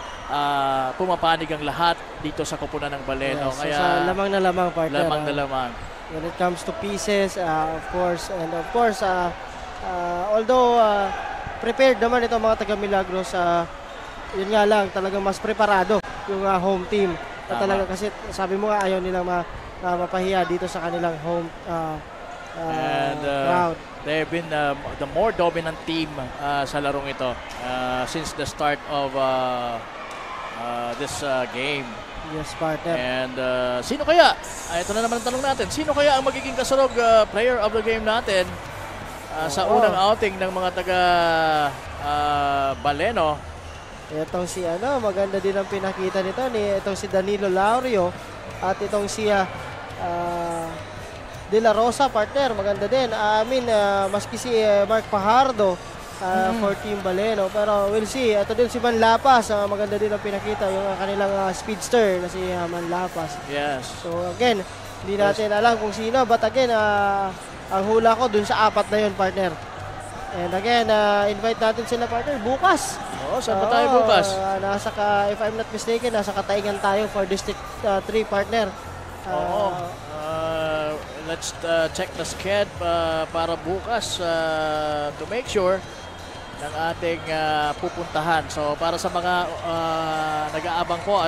pumapanig ang lahat dito sa koponan ng Baleno. Yes, kaya so sa lamang na lamang, partner. Lamang na lamang. When it comes to pieces, of course, although prepared naman ito mga taga Milagros, yun nga lang, talagang mas preparado yung home team. Talaga kasi sabi mo nga ayaw nilang mapahiya dito sa kanilang home crowd. They've been the more dominant team sa larong ito since the start of this game. Yes, partner. And sino kaya? Ito na naman ang tanong natin. Sino kaya ang magiging kasunod player of the game natin sa unang outing ng mga taga Baleno? Itong si maganda din ang pinakita nito itong si Danilo Laurio at itong si De La Rosa, partner, maganda din. Maski si Mark Pajardo for Team Baleno, pero we'll see. Ito din si Manlapas, maganda din ang pinakita yung kanilang speedster na si Manlapas. Yes. So again, hindi natin alam kung sino, but again, ang hula ko dun sa 4 na yun, partner. And again, invite natin sila, partner, bukas. Oo, saan ba tayo bukas? If I'm not mistaken, nasa Kataingan tayo for District 3 partner. Let's check the schedule para bukas to make sure ng ating pupuntahan. So para sa mga nag-aabang po,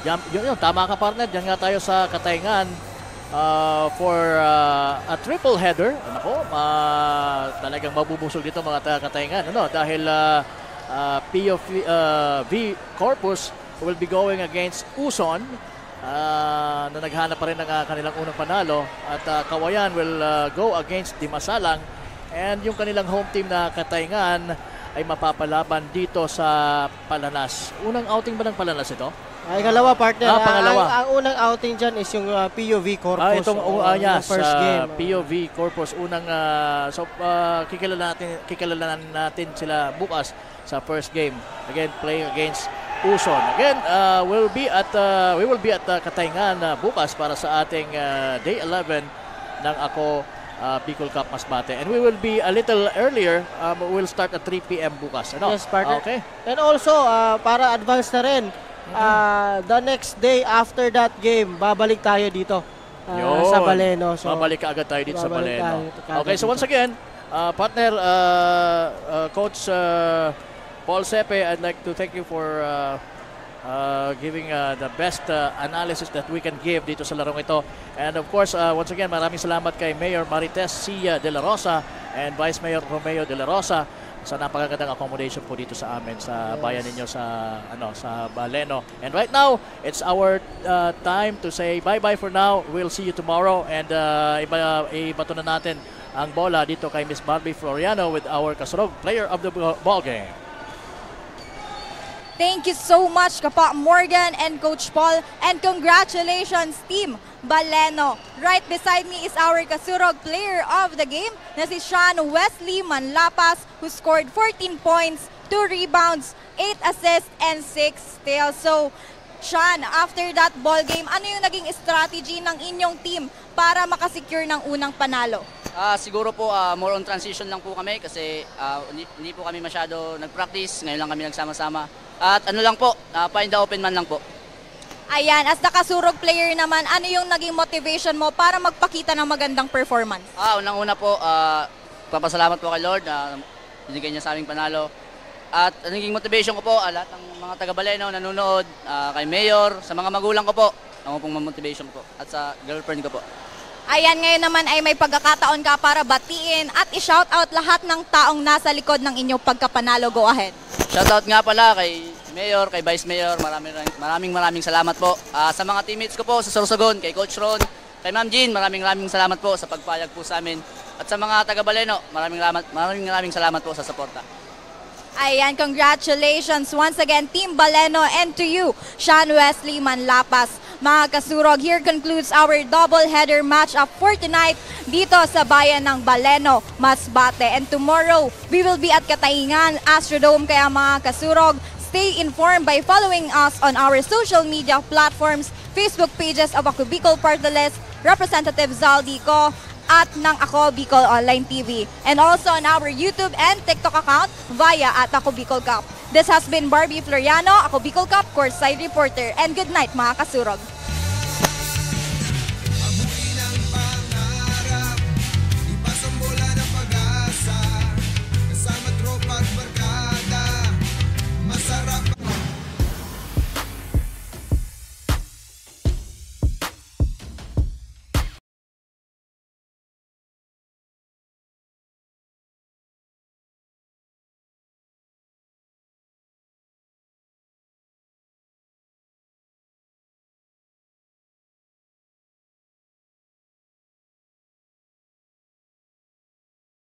yun, tama ka partner, diyan nga tayo sa Kataingan for a triple header. Talagang mabubusog dito mga taga-Kataingan, dahil POV Corpus will be going against Uson, na naghanap pa rin ng kanilang unang panalo, at Kawayan will go against Dimasalang, and yung kanilang home team na Kataingan ay mapapalaban dito sa Palanas. Unang outing ba ng Palanas ito? Ikalawa partner. Pangalawa. Ang unang outing dyan is yung POV Corpus. Itong first game. POV Corpus, unang kikilalanan natin sila bukas sa first game. Again, playing against Uson. Again, we will be at Kataingan bukas para sa ating day 11 ng Ako Bicol Cup Masbate. And we will be a little earlier. We'll start at 3 p.m. bukas. Yes, partner. Okay. And also, para advance na rin, the next day after that game, babalik tayo dito sa Baleno. So, babalik agad tayo dito sa Baleno. Okay, so once again, partner, Coach Paul Sepe, I'd like to thank you for giving the best analysis that we can give dito sa larong ito. And of course, once again, maraming salamat kay Mayor Marites Cia de la Rosa and Vice Mayor Romeo de la Rosa sa napakagandang accommodation po dito sa amin sa bayan ninyo sa Baleno. And right now, it's our time to say bye-bye for now. We'll see you tomorrow, and ibato na natin ang bola dito kay Miss Barbie Floriano with our Kasurog Player of the Ball Game. Thank you so much, Kapa Morgan and Coach Paul, and congratulations, Team Baleno. Right beside me is our Kasurog Player of the Game na si Sean Wesley Manlapas, who scored 14 points, 2 rebounds, 8 assists, and 6 steals. So, Sean, after that ball game, ano yung naging strategy ng inyong team para makasecure ng unang panalo? Siguro po more on transition lang po kami kasi hindi po kami masyado nag-practice. Ngayon lang kami nagsama-sama. At ano lang po, find the open man lang po. Ayan, as the Kasurog player naman, ano yung naging motivation mo para magpakita ng magandang performance? Unang-una po, papasalamat po kay Lord na binigay niya sa aming panalo. At naging motivation ko po, lahat ng mga taga-Baleno nanonood, kay Mayor, sa mga magulang ko po, ako pong motivation ko po, at sa girlfriend ko po. Ayan, ngayon naman ay may pagkakataon ka para batiin at i-shoutout lahat ng taong nasa likod ng inyong pagkapanalo. Go ahead. Shoutout nga pala kay Mayor, kay Vice Mayor, maraming salamat po. Sa mga teammates ko po sa Sorsogon, kay Coach Ron, kay Ma'am Jean, maraming salamat po sa pagpayag po sa amin. At sa mga taga-Baleno, maraming salamat po sa suporta. Ayan, congratulations once again, Team Baleno, and to you, Sean Wesley Manlapas. Mga Kasurog, here concludes our double-header match-up for tonight dito sa bayan ng Baleno, Masbate. And tomorrow, we will be at Kataingan Astrodome. Kaya mga Kasurog, stay informed by following us on our social media platforms, Facebook pages of Ako Bicol Party List, Representative Zaldico, at ng Ako Bicol Online TV, and also on our YouTube and TikTok account via at Ako Bicol Cup. This has been Barbie Floriano, Ako Bicol Cup Courtside Reporter, and good night mga Kasurog.